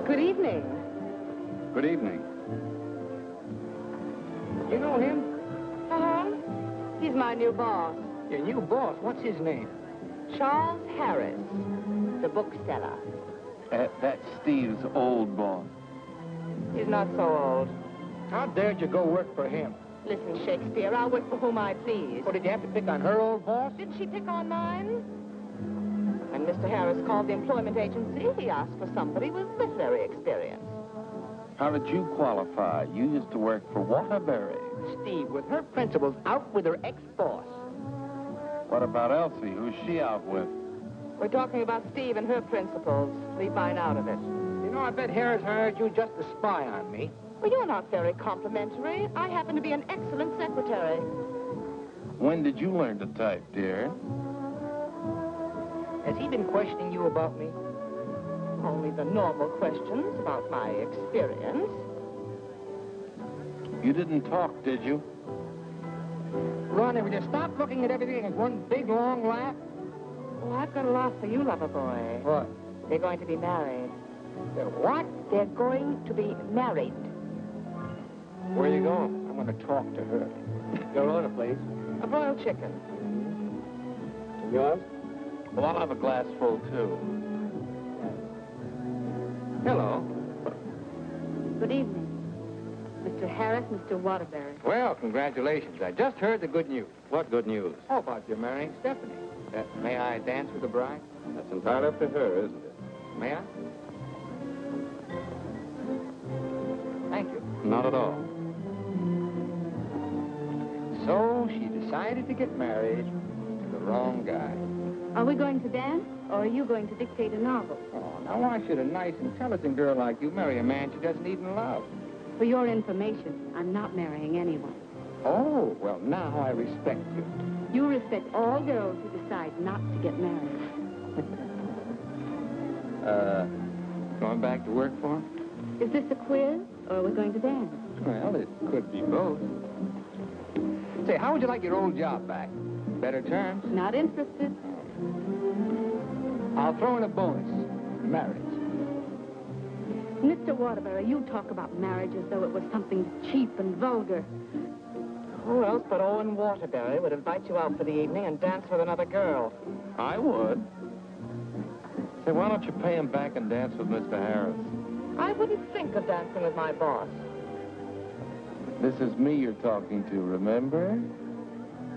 Good evening. Good evening. You know him? Uh-huh. He's my new boss, Your new boss. What's his name? Charles Harris, the bookseller. That's Steve's old boss. He's not so old. How dared you go work for him? Listen, Shakespeare, I'll work for whom I please. Well, did you have to pick on her old boss? Didn't she pick on mine? When Mr. Harris called the employment agency, he asked for somebody with literary experience. How did you qualify? You used to work for Waterbury. Steve, with her principals out with her ex-boss. What about Elsie? Who's she out with? We're talking about Steve and her principals. Leave mine out of it. You know, I bet Harris hired you just to spy on me. Well, you're not very complimentary. I happen to be an excellent secretary. When did you learn to type, dear? Has he been questioning you about me? Only the normal questions about my experience. You didn't talk, did you? Ronnie, will you stop looking at everything as one big, long laugh? Oh, I've got a laugh for you, lover boy. What? They're going to be married. They're what? They're going to be married. Where are you going? I'm going to talk to her. Your order, please. A broiled chicken. Yours? Well, I'll have a glass full, too. Hello. Good evening. Mr. Harris, Mr. Waterbury. Well, congratulations. I just heard the good news. What good news? How about you marrying Stephanie? May I dance with the bride? That's entirely up to her, isn't it? May I? Thank you. Not at all. So she decided to get married to the wrong guy. Are we going to dance, or are you going to dictate a novel? Oh, now why should a nice, intelligent girl like you marry a man she doesn't even love? For your information, I'm not marrying anyone. Oh, well, now I respect you. You respect all girls who decide not to get married. Going back to work for him? Is this a quiz, or are we going to dance? Well, it could be both. Say, how would you like your old job back? Better terms? Not interested. I'll throw in a bonus. Marriage. Mr. Waterbury, you talk about marriage as though it was something cheap and vulgar. Who else but Owen Waterbury would invite you out for the evening and dance with another girl? I would. Say, why don't you pay him back and dance with Mr. Harris? I wouldn't think of dancing with my boss. This is me you're talking to, remember?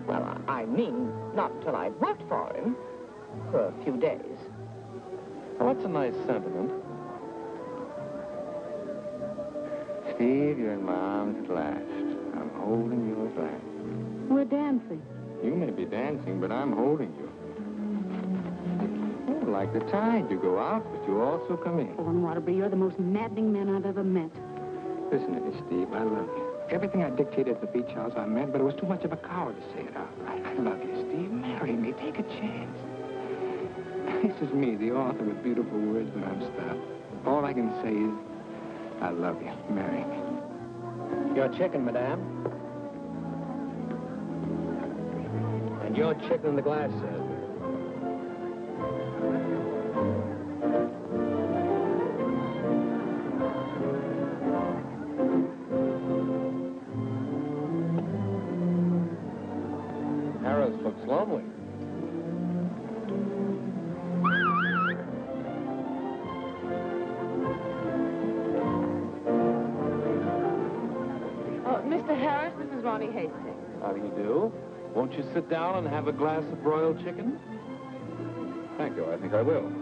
Well, I mean, not until I'd worked for him. For a few days. Well, that's a nice sentiment. Steve, you're in my arms at last. I'm holding you at last. We're dancing. You may be dancing, but I'm holding you. Oh, like the tide, you go out, but you also come in. Owen Waterbury, you're the most maddening man I've ever met. Listen to me, Steve, I love you. Everything I dictated at the beach house I meant, but it was too much of a coward to say it out. I love you, Steve. Marry me. Take a chance. This is me, the author with beautiful words, but I'm stopped. All I can say is, I love you. Marry me. Your chicken, madame. And your chicken in the glass, sir. Harris looks lonely. Mr. Harris, this is Ronnie Hastings. How do you do? Won't you sit down and have a glass of broiled chicken? Thank you. I think I will.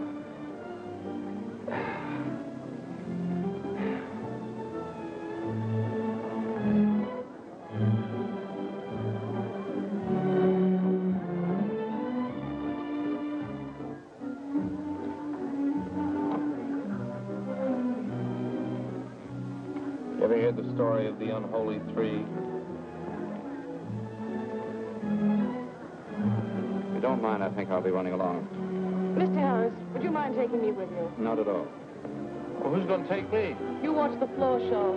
You ever hear the story of the unholy three? If you don't mind, I think I'll be running along. Mr. Harris, would you mind taking me with you? Not at all. Well, who's going to take me? You watch the floor show.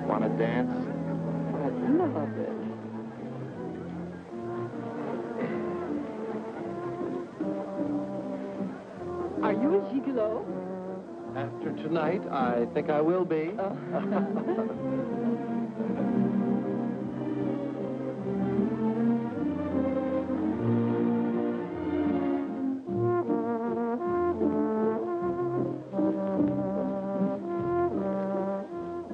Want to dance? I'd love it. Are you a gigolo? After tonight, I think I will be.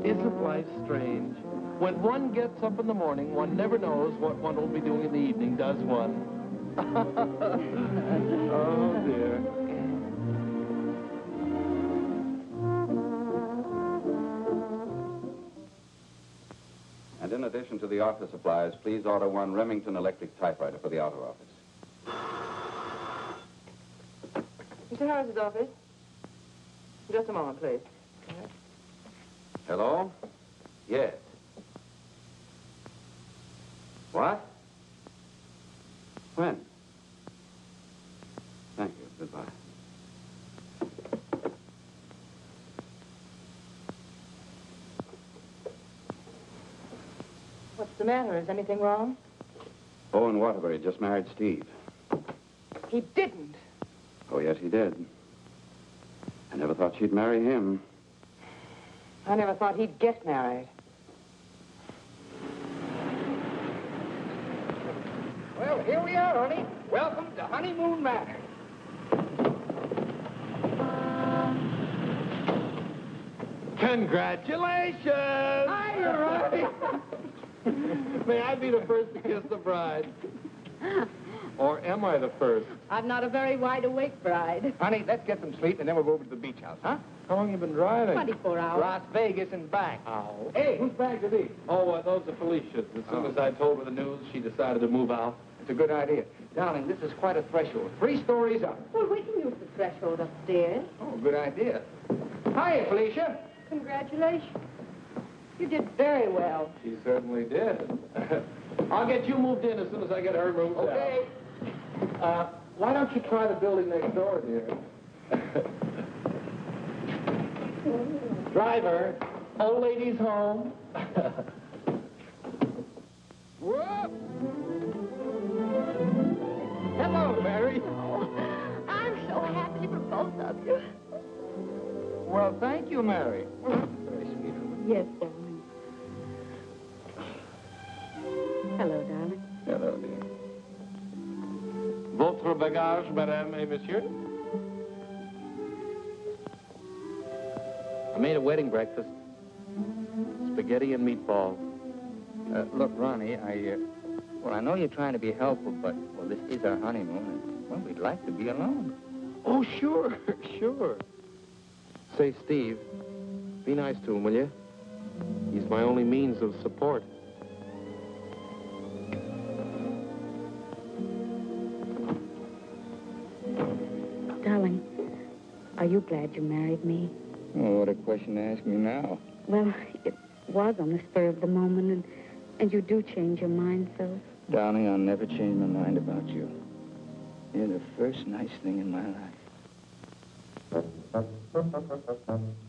Isn't life strange? When one gets up in the morning, one never knows what one will be doing in the evening, does one? Oh, dear. And in addition to the office supplies, please order one Remington electric typewriter for the outer office. Mr. Harris's office. Just a moment, please. Hello? Yes. What? When? Thank you. Goodbye. What's the matter? Is anything wrong? Owen Waterbury just married Steve. He didn't. Oh, yes, he did. I never thought she'd marry him. I never thought he'd get married. Well, here we are, honey. Welcome to Honeymoon Manor. Congratulations! Hi, you're right. May I be the first to kiss the bride? Or am I the first? I'm not a very wide-awake bride. Honey, let's get some sleep, and then we'll go over to the beach house, huh? How long you been driving? 24 hours. Las Vegas and back. Oh. Hey, whose bags are these? Oh, those are Felicia's. As soon as I told her the news, she decided to move out. It's a good idea. Darling, this is quite a threshold. 3 stories up. Well, we can use the threshold upstairs. Oh, good idea. Hiya, Felicia. Congratulations. You did very well. She certainly did. I'll get you moved in as soon as I get her moved out. Okay. Why don't you try the building next door, dear? Driver, old lady's home. Whoop. Hello, Mary. Oh, I'm so happy for both of you. Well, thank you, Mary. Very sweet. Yes, darling. Hello, darling. Hello, dear. Votre bagage, madame et monsieur? I made a wedding breakfast. Spaghetti and meatballs. Look, Ronnie, I know you're trying to be helpful, but, well, this is our honeymoon, and, well, we'd like to be alone. Oh, sure, sure. Say, Steve, be nice to him, will you? He's my only means of support. Darling, are you glad you married me? Oh, what a question to ask me now. Well, it was on the spur of the moment, and you do change your mind, so... Darling, I'll never change my mind about you. You're the first nice thing in my life.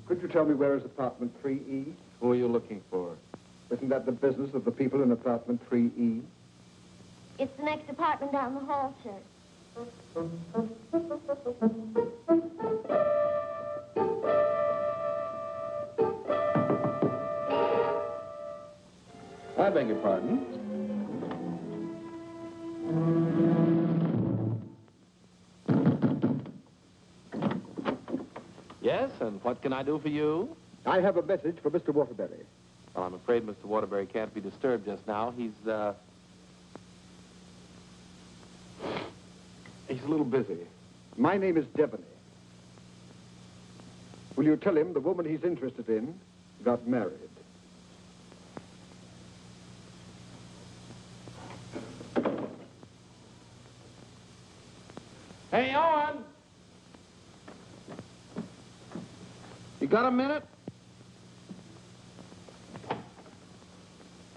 Could you tell me where is apartment 3E? Who are you looking for? Isn't that the business of the people in apartment 3E? It's the next apartment down the hall, sir. I beg your pardon. Yes, and what can I do for you? I have a message for Mr. Waterbury. Well, I'm afraid Mr. Waterbury can't be disturbed just now. He's a little busy. My name is Devaney. Will you tell him the woman he's interested in got married? Hey, Owen! You got a minute?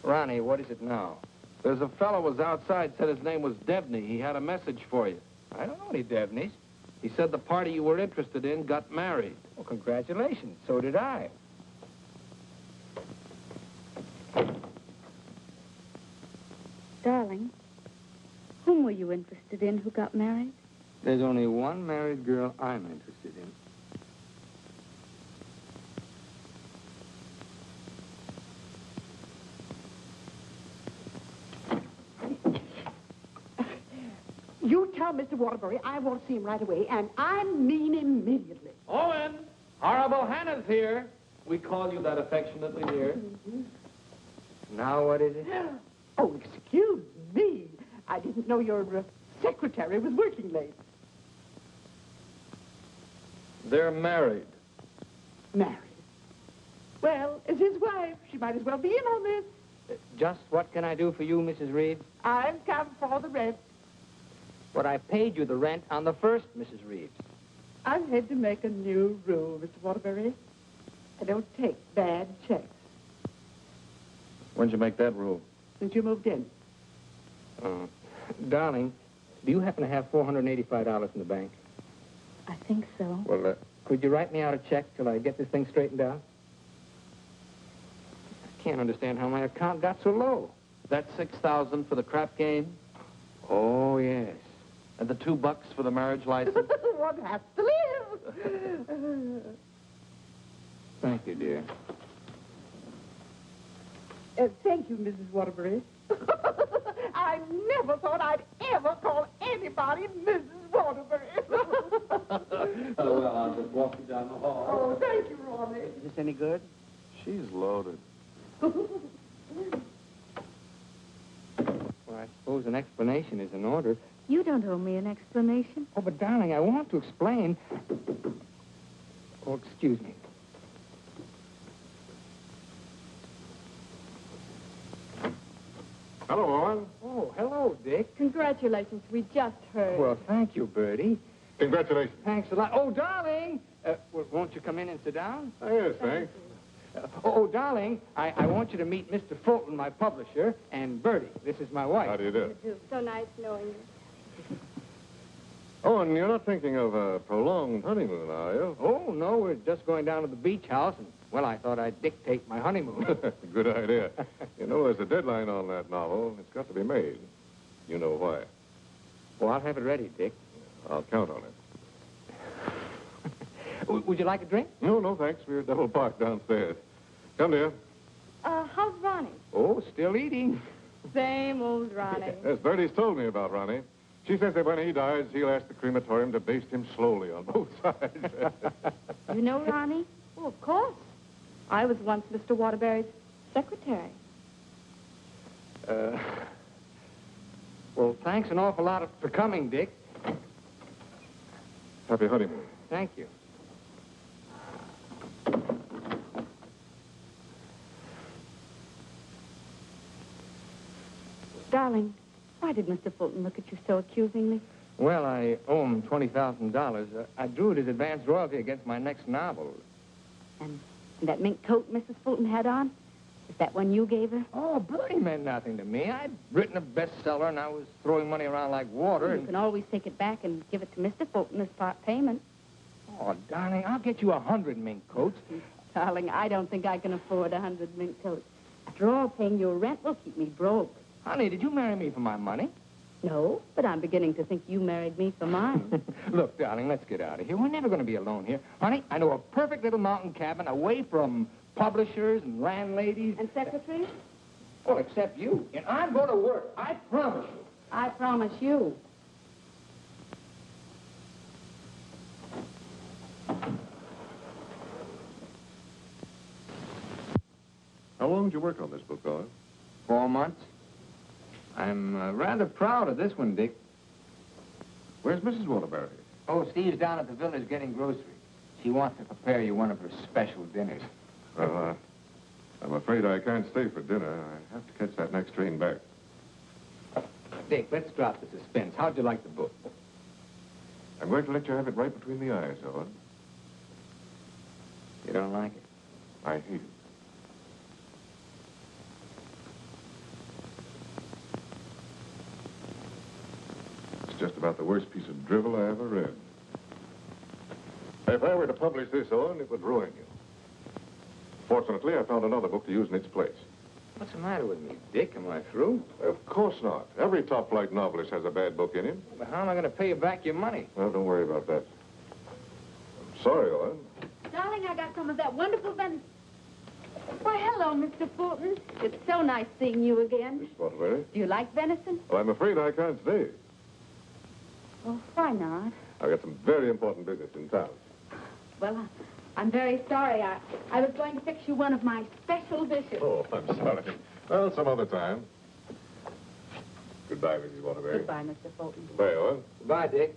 Ronnie, what is it now? There's a fellow was outside, said his name was Debney. He had a message for you. I don't know any Devneys. He said the party you were interested in got married. Well, congratulations. So did I. Darling, whom were you interested in who got married? There's only one married girl I'm interested in. You tell Mr. Waterbury I want to see him right away, and I mean immediately. Owen! Horrible Hannah's here. We call you that affectionately here. Now what is it? Oh, excuse me. I didn't know your secretary was working late. They're married. Married? Well, as his wife, she might as well be in on this. Just what can I do for you, Mrs. Reed? I've come for the rent. But I paid you the rent on the first, Mrs. Reeves. I've had to make a new rule, Mr. Waterbury. I don't take bad checks. When'd you make that rule? Since you moved in. Darling, do you happen to have $485 in the bank? I think so. Well, could you write me out a check till I get this thing straightened out? I can't understand how my account got so low. That $6,000 for the crap game? Oh, yes. And the $2 for the marriage license? One has to live. Thank you, dear. Thank you, Mrs. Waterbury. I never thought I'd ever call anybody Mrs. Waterbury. Well, I'll just walk you down the hall. Oh, thank you, Ronnie. Is this any good? She's loaded. Well, I suppose an explanation is in order. You don't owe me an explanation. Oh, but darling, I want to explain. Oh, excuse me. Hello, Owen. Oh, hello, Dick. Congratulations. We just heard. Well, thank you, Bertie. Congratulations. Thanks a lot. Oh, darling! Well, won't you come in and sit down? Oh, yes, thanks. Darling, I want you to meet Mr. Fulton, my publisher, and Bertie. This is my wife. How do you do? So nice knowing you. Owen, you're not thinking of a prolonged honeymoon, are you? Oh, no, we're just going down to the beach house, and, well, I thought I'd dictate my honeymoon. Good idea. You know, there's a deadline on that novel. It's got to be made. You know why. Well, I'll have it ready, Dick. I'll count on it. Would you like a drink? No, thanks. We're double parked downstairs. Come, dear. How's Ronnie? Oh, still eating. Same old Ronnie. Yes, Bertie's told me about Ronnie. She says that when he dies, he'll ask the crematorium to baste him slowly on both sides. You know Ronnie? Oh, of course. I was once Mr. Waterbury's secretary. Well, thanks an awful lot for coming, Dick. Happy honeymoon. Thank you. Darling, why did Mr. Fulton look at you so accusingly? Well, I owe him $20,000. I drew it as advance royalty against my next novel. And that mink coat Mrs. Fulton had on, is that one you gave her? Oh, Bertie meant nothing to me. I'd written a bestseller, and I was throwing money around like water. You can always take it back and give it to Mr. Fulton as part payment. Oh, darling, I'll get you 100 mink coats. Darling, I don't think I can afford 100 mink coats. After all, paying your rent will keep me broke. Honey, did you marry me for my money? No, but I'm beginning to think you married me for mine. Look, darling, let's get out of here. We're never going to be alone here. Honey, I know a perfect little mountain cabin away from publishers and landladies. And secretaries? Well, except you. And I'm going to work. I promise you. I promise you. How long did you work on this book, Owen? 4 months. I'm rather proud of this one, Dick. Where's Mrs. Waterbury? Oh, Steve's down at the village getting groceries. She wants to prepare you one of her special dinners. Well, I'm afraid I can't stay for dinner. I have to catch that next train back. Dick, let's drop the suspense. How'd you like the book? I'm going to let you have it right between the eyes, Owen. You don't like it? I hate it. It's just about the worst piece of drivel I ever read. If I were to publish this, Owen, it would ruin you. Fortunately, I found another book to use in its place. What's the matter with me, Dick? Am I through? Of course not. Every top-flight novelist has a bad book in him. But how am I going to pay you back your money? Well, don't worry about that. I'm sorry, Owen. Darling, I got some of that wonderful venison. Why, hello, Mr. Fulton. It's so nice seeing you again. Miss Waterbury? Do you like venison? Well, I'm afraid I can't stay. Well, why not? I've got some very important business in town. Well, I'm very sorry. I was going to fix you one of my special dishes. Oh, I'm sorry. Well, some other time. Goodbye, Mrs. Waterbury. Goodbye, Mr. Fulton. Goodbye, Owen. Goodbye, Dick.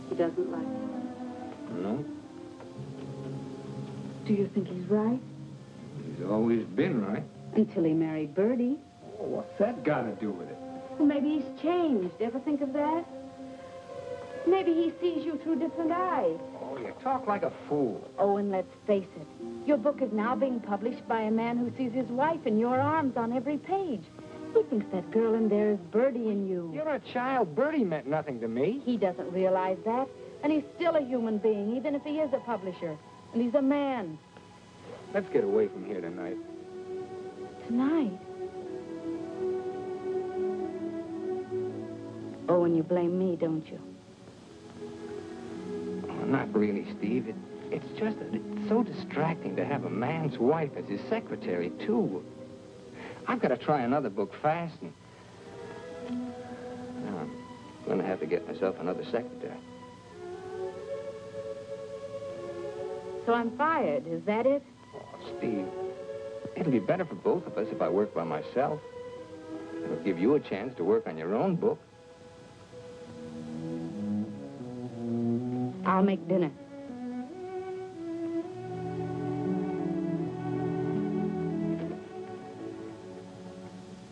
He doesn't like it. No? Do you think he's right? He's always been right. Until he married Bertie. Oh, what's that got to do with it? Well, maybe he's changed. Ever think of that? Maybe he sees you through different eyes. Oh, you talk like a fool. Owen, let's face it. Your book is now being published by a man who sees his wife in your arms on every page. He thinks that girl in there is Bertie in you. You're a child. Bertie meant nothing to me. He doesn't realize that. And he's still a human being, even if he is a publisher. And he's a man. Let's get away from here tonight. Tonight? Owen, you blame me, don't you? Oh, not really, Steve. It's just that it's so distracting to have a man's wife as his secretary, too. I've got to try another book fast, and now I'm going to have to get myself another secretary. So I'm fired, is that it? Oh, Steve, it'll be better for both of us if I work by myself. It'll give you a chance to work on your own book. I'll make dinner.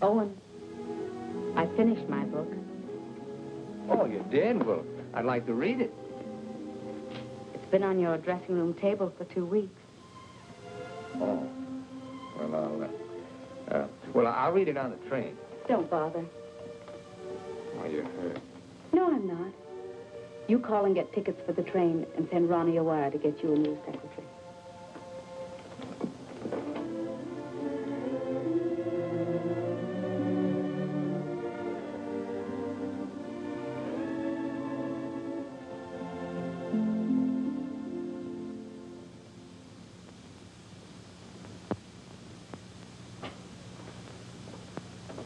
Owen, I finished my book. Oh, you did? Well, I'd like to read it. It's been on your dressing room table for 2 weeks. Oh. Well, I'll read it on the train. Don't bother. Oh, you're hurt. No, I'm not. You call and get tickets for the train and send Ronnie a wire to get you a new secretary.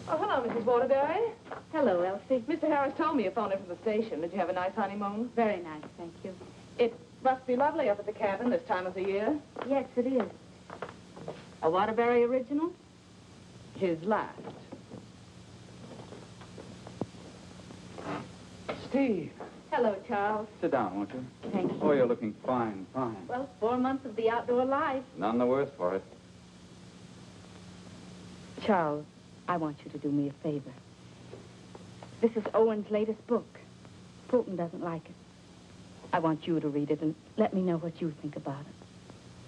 Oh, hello, Mrs. Waterbury. Hello, Elsie. Mr. Harris told me you phoned in from the station. Did you have a nice honeymoon? Very nice, thank you. It must be lovely up at the cabin this time of the year. Yes, it is. A Waterbury original? His last. Steve. Hello, Charles. Sit down, won't you? Thank you. Oh, you're looking fine, fine. Well, 4 months of the outdoor life. None the worse for it. Charles, I want you to do me a favor. This is Owen's latest book. Fulton doesn't like it. I want you to read it and let me know what you think about it.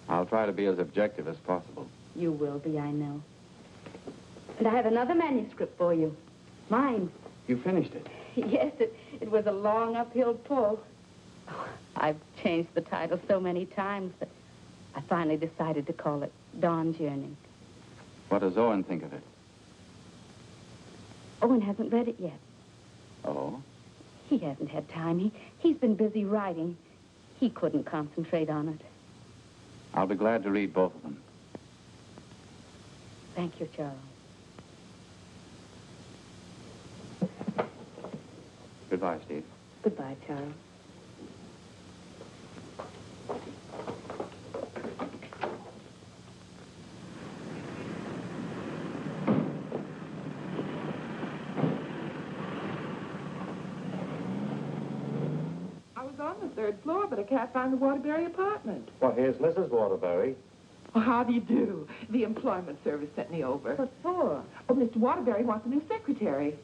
I'll try to be as objective as possible. You will be, I know. And I have another manuscript for you. Mine. You finished it? Yes, it was a long uphill pull. Oh, I've changed the title so many times that I finally decided to call it Dawn's Yearning. What does Owen think of it? Owen hasn't read it yet. Oh? He hasn't had time. He's been busy writing. He couldn't concentrate on it. I'll be glad to read both of them. Thank you, Charles. Goodbye, Steve. Goodbye, Charles. I was on the 3rd floor, but I can't find the Waterbury apartment. Well, here's Mrs. Waterbury. Oh, how do you do? The employment service sent me over. What for? Oh, Mr. Waterbury wants a new secretary.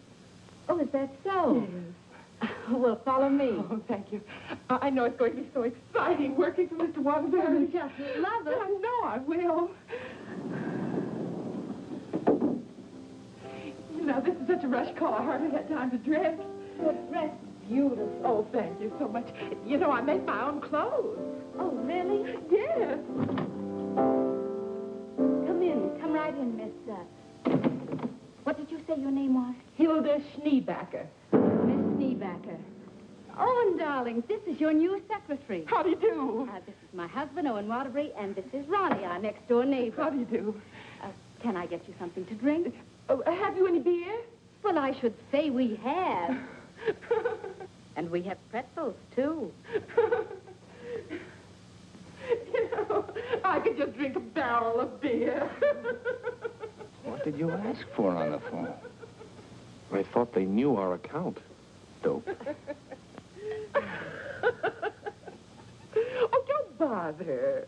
Oh, is that so? Yes. Well, follow me. Oh, thank you. I know it's going to be so exciting working for Mr. Waterbury. Just love it. I know I will. You know, this is such a rush call, I hardly had time to dress. Well, dress beautiful. Oh, thank you so much. You know, I make my own clothes. Oh, really? Yes. Come in. Come right in, Miss, what did you say your name was? Hilda Schneebacker. Miss Schneebacker. Oh, and darling, this is your new secretary. How do you do? This is my husband, Owen Waterbury, and this is Ronnie, our next-door neighbor. How do you do? Can I get you something to drink? Oh, have you any beer? Well, I should say we have. And we have pretzels, too. You know, I could just drink a barrel of beer. What did you ask for on the phone? I thought they knew our account. Dope. Oh, don't bother.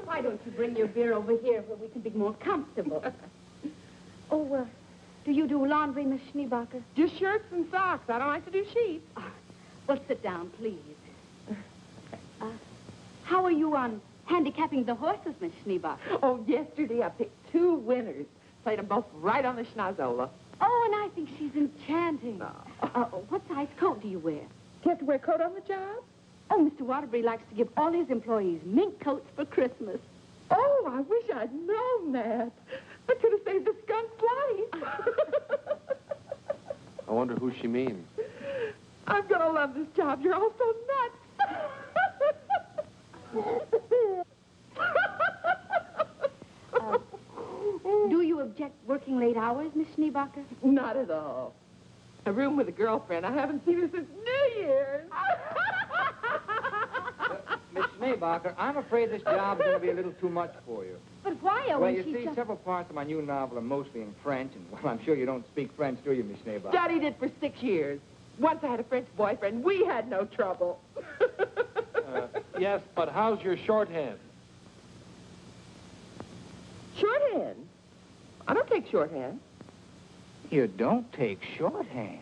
Why don't you bring your beer over here where we can be more comfortable? Oh, do you do laundry, Miss Schneebacher? Just shirts and socks. I don't like to do sheets. Well, sit down, please. How are you on handicapping the horses, Miss Schneebacher? Oh, yesterday I picked 2 winners. Played them both right on the schnozola. Oh, and I think she's enchanting. What size coat do you wear? Do you have to wear a coat on the job? Oh, Mr. Waterbury likes to give all his employees mink coats for Christmas. Oh, I wish I'd known that. I could have saved the skunk's life. I wonder who she means. I'm going to love this job. You're all so nuts. Do you object working late hours, Miss Schneebacher? Not at all. A room with a girlfriend. I haven't seen her since New Year's. Miss Schneebacher, I'm afraid this job's going to be a little too much for you. But why, Owen? Well, you see, several parts of my new novel are mostly in French, and, well, I'm sure you don't speak French, do you, Miss Schneebacher? Studied it for 6 years. Once I had a French boyfriend. We had no trouble. Yes, but how's your shorthand? Shorthand? I don't take shorthand. You don't take shorthand?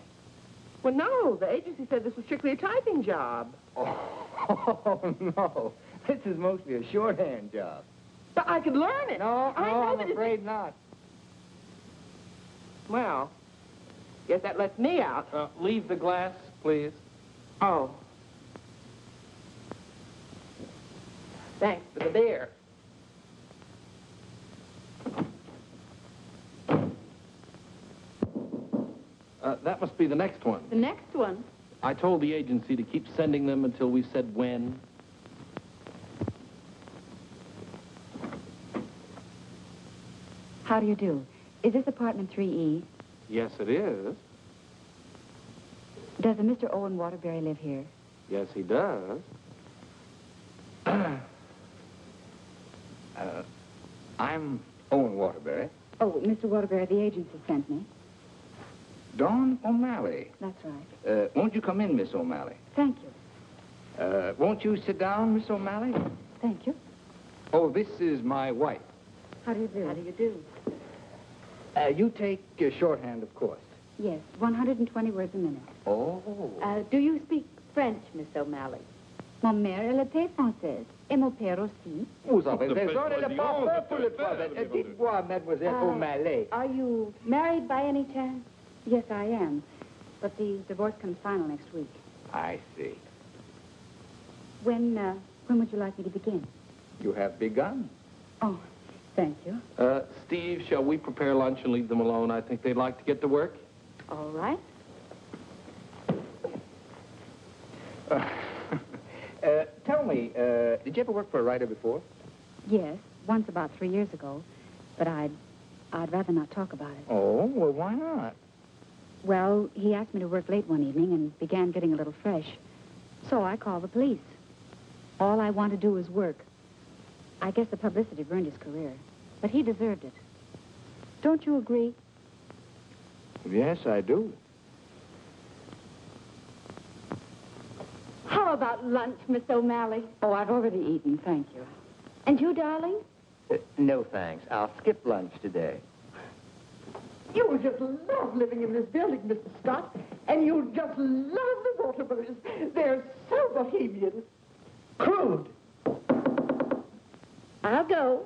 Well, no. The agency said this was strictly a typing job. Oh, no. This is mostly a shorthand job. But I could learn it. I'm afraid not. Well, guess that lets me out. Leave the glass, please. Oh. Thanks for the beer. That must be the next one. The next one? I told the agency to keep sending them until we said when. How do you do? Is this apartment 3E? Yes, it is. Does a Mr. Owen Waterbury live here? Yes, he does. I'm Owen Waterbury. Oh, Mr. Waterbury, the agency sent me. Dawn O'Malley. That's right. Won't you come in, Miss O'Malley? Thank you. Won't you sit down, Miss O'Malley? Thank you. Oh, this is my wife. How do you do? How do you do? You take shorthand, of course. Yes, 120 words a minute. Oh. Do you speak French, Miss O'Malley? Mon mère, elle était française. Et mon père aussi. Vous avez raison, elle n'est pas peur pour le travail. Dites-moi, Mademoiselle O'Malley. Are you married by any chance? Yes, I am. But the divorce comes final next week. I see. When would you like me to begin? You have begun. Oh, thank you. Steve, shall we prepare lunch and leave them alone? I think they'd like to get to work. All right. Tell me, did you ever work for a writer before? Yes, once about 3 years ago. But I'd rather not talk about it. Oh, well, why not? Well, he asked me to work late one evening and began getting a little fresh. So I called the police. All I want to do is work. I guess the publicity ruined his career. But he deserved it. Don't you agree? Yes, I do. How about lunch, Miss O'Malley? Oh, I've already eaten, thank you. And you, darling? No, thanks. I'll skip lunch today. You will just love living in this building, Mr. Scott. And you'll just love the Waterburys. They're so bohemian. Crude. I'll go.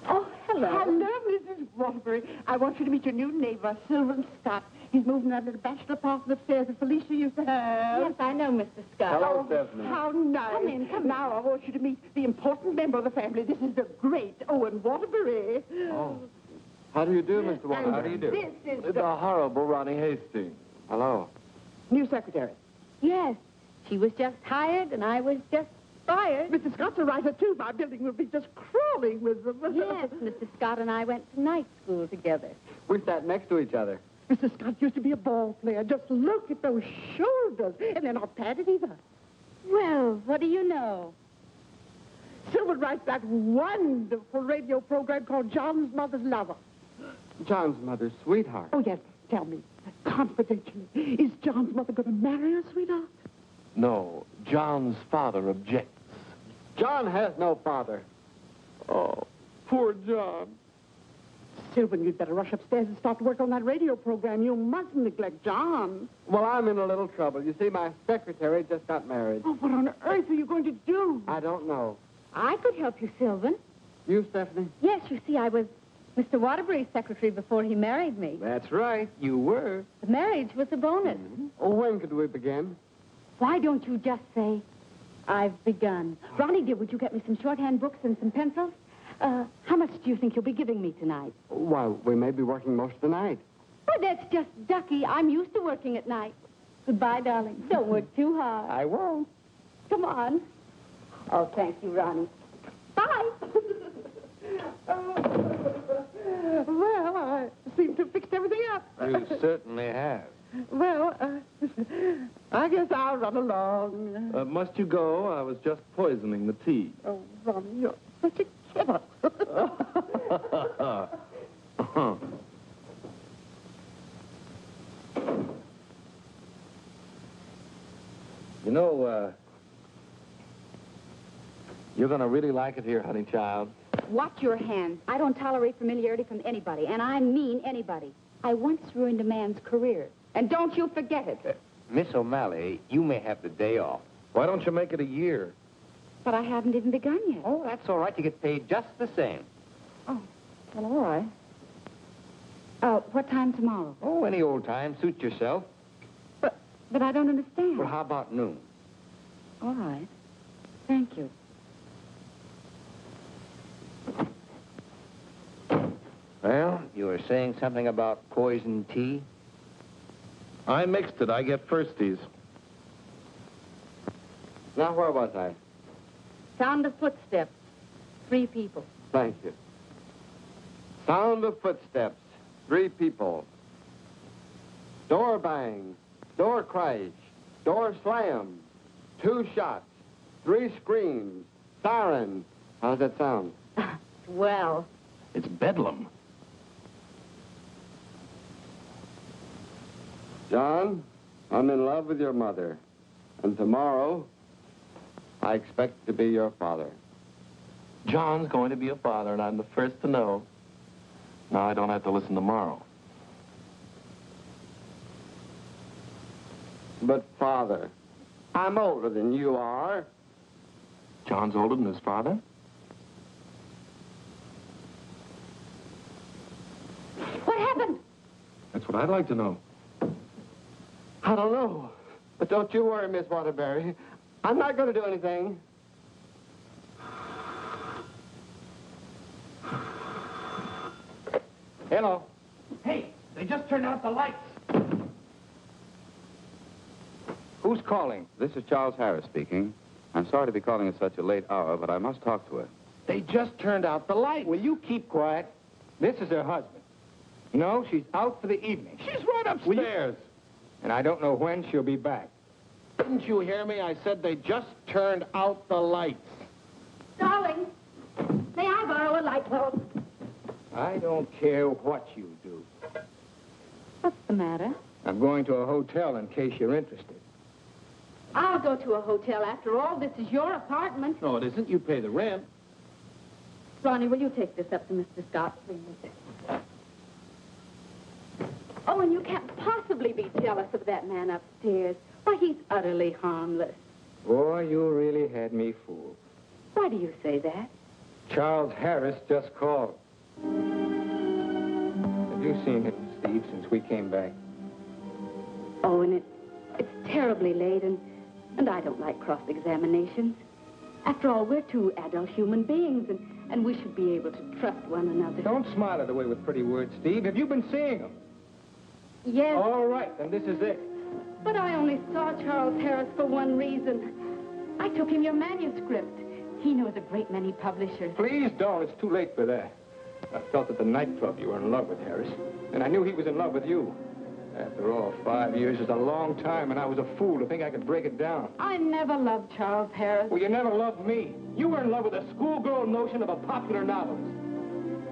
Oh, hello. Hello, Mrs. Waterbury. I want you to meet your new neighbor, Sylvan Scott. He's moving out of the bachelor apartment upstairs that Felicia used to have. Yes, I know, Mr. Scott. Hello, Stephanie. How nice. Come in, come in. Now, I want you to meet the important member of the family. This is the great Owen Waterbury. Oh. How do you do, Mr. Waterbury? How do you do? This is the horrible Ronnie Hastings. Hello. New secretary. Yes, she was just hired and I was just fired. Mr. Scott's a writer, too. My building will be just crawling with them. Yes, Mr. Scott and I went to night school together. We sat next to each other. Mr. Scott used to be a ball player. Just look at those shoulders. And they're not padded either. Well, what do you know? Sylvan writes that wonderful radio program called John's Mother's Lover. John's mother's sweetheart. Oh, yes. Tell me, confidentially, is John's mother going to marry her, sweetheart? No, John's father objects. John has no father. Oh, poor John. Sylvan, you'd better rush upstairs and start to work on that radio program. You mustn't neglect John. Well, I'm in a little trouble. You see, my secretary just got married. Oh, what on earth are you going to do? I don't know. I could help you, Sylvan. You, Stephanie? Yes, you see, I was Mr. Waterbury's secretary before he married me. That's right. You were. The marriage was a bonus. Mm-hmm. Oh, when could we begin? Why don't you just say, I've begun? Ronnie, dear, would you get me some shorthand books and some pencils? How much do you think you'll be giving me tonight? Why, we may be working most of the night. Well, that's just ducky. I'm used to working at night. Goodbye, darling. Don't work too hard. I won't. Come on. Oh, thank you, Ronnie. Bye. Well, I seem to have fixed everything up. You certainly have. Well, I guess I'll run along. Must you go? I was just poisoning the tea. Oh, Ronnie, you're such a kidder. You know, you're going to really like it here, honey child. Watch your hands. I don't tolerate familiarity from anybody, and I mean anybody. I once ruined a man's career, and don't you forget it. Miss O'Malley, you may have the day off. Why don't you make it a year? But I haven't even begun yet. Oh, that's all right. You get paid just the same. Oh, well, all right. What time tomorrow? Oh, any old time. Suit yourself. But I don't understand. Well, how about noon? All right. Thank you. Well, you were saying something about poison tea? I mixed it. I get firsties. Now, where was I? Sound of footsteps. 3 people. Thank you. Sound of footsteps. 3 people. Door bang. Door crash. Door slam. 2 shots. 3 screams. Siren. How's that sound? Well. It's bedlam. John, I'm in love with your mother. And tomorrow, I expect to be your father. John's going to be a father, and I'm the first to know. Now I don't have to listen tomorrow. But, Father, I'm older than you are. John's older than his father? What happened? That's what I'd like to know. I don't know. But don't you worry, Miss Waterbury. I'm not going to do anything. Hello. Hey, they just turned out the lights. Who's calling? This is Charles Harris speaking. I'm sorry to be calling at such a late hour, but I must talk to her. They just turned out the lights. Will you keep quiet? This is her husband. No, she's out for the evening. She's right upstairs. And I don't know when she'll be back. Didn't you hear me? I said they just turned out the lights. Darling, may I borrow a light bulb? I don't care what you do. What's the matter? I'm going to a hotel in case you're interested. I'll go to a hotel. After all, this is your apartment. No, it isn't. You pay the rent. Ronnie, will you take this up to Mr. Scott, please? Oh, and you can't possibly be jealous of that man upstairs. Why, he's utterly harmless. Boy, you really had me fooled. Why do you say that? Charles Harris just called. Have you seen him, Steve, since we came back? Oh, and it's terribly late, and I don't like cross-examinations. After all, we're two adult human beings, and we should be able to trust one another. Don't smile it away with pretty words, Steve. Have you been seeing him? Yes. All right, then this is it. But I only saw Charles Harris for one reason. I took him your manuscript. He knows a great many publishers. Please don't. It's too late for that. I felt at the nightclub you were in love with Harris, and I knew he was in love with you. After all, 5 years is a long time, and I was a fool to think I could break it down. I never loved Charles Harris. Well, you never loved me. You were in love with a schoolgirl notion of a popular novelist.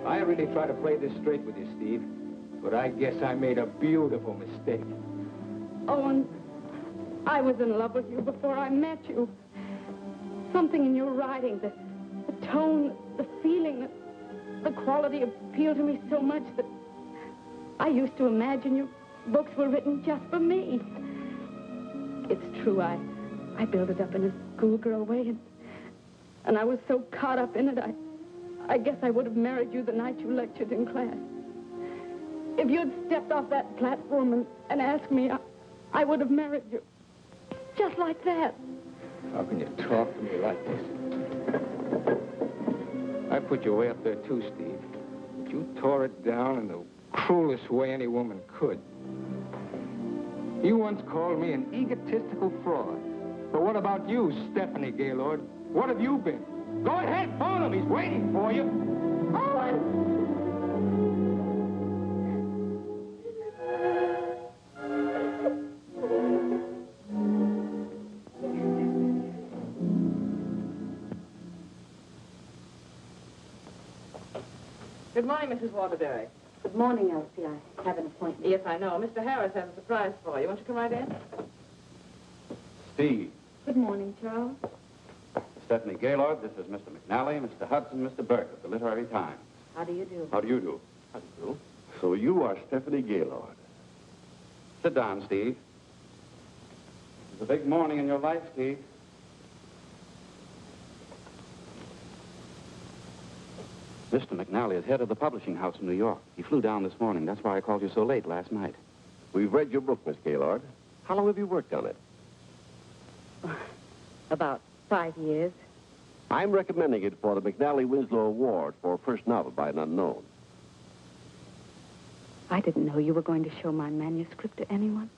I really try to play this straight with you, Steve, but I guess I made a beautiful mistake. Owen, I was in love with you before I met you. Something in your writing, the tone, the feeling, the quality appealed to me so much that I used to imagine your books were written just for me. It's true, I built it up in a schoolgirl way, and I was so caught up in it, I guess I would have married you the night you lectured in class. If you'd stepped off that platform and asked me, I would have married you. Just like that. How can you talk to me like this? I put you way up there, too, Steve. But you tore it down in the cruelest way any woman could. You once called me an egotistical fraud. But what about you, Stephanie Gaylord? What have you been? Go ahead, phone him. He's waiting for you. Owen! Good morning, Mrs. Waterbury. Good morning, Elsie. I have an appointment. Yes, I know. Mr. Harris has a surprise for you. Won't you come right in? Steve. Good morning, Charles. Stephanie Gaylord, this is Mr. McNally, Mr. Hudson, Mr. Burke of the Literary Times. How do you do? How do you do? How do you do? So you are Stephanie Gaylord. Sit down, Steve. It's a big morning in your life, Steve. Mr. McNally is head of the publishing house in New York. He flew down this morning. That's why I called you so late last night. We've read your book, Miss Gaylord. How long have you worked on it? About 5 years. I'm recommending it for the McNally Winslow Award for a first novel by an unknown. I didn't know you were going to show my manuscript to anyone.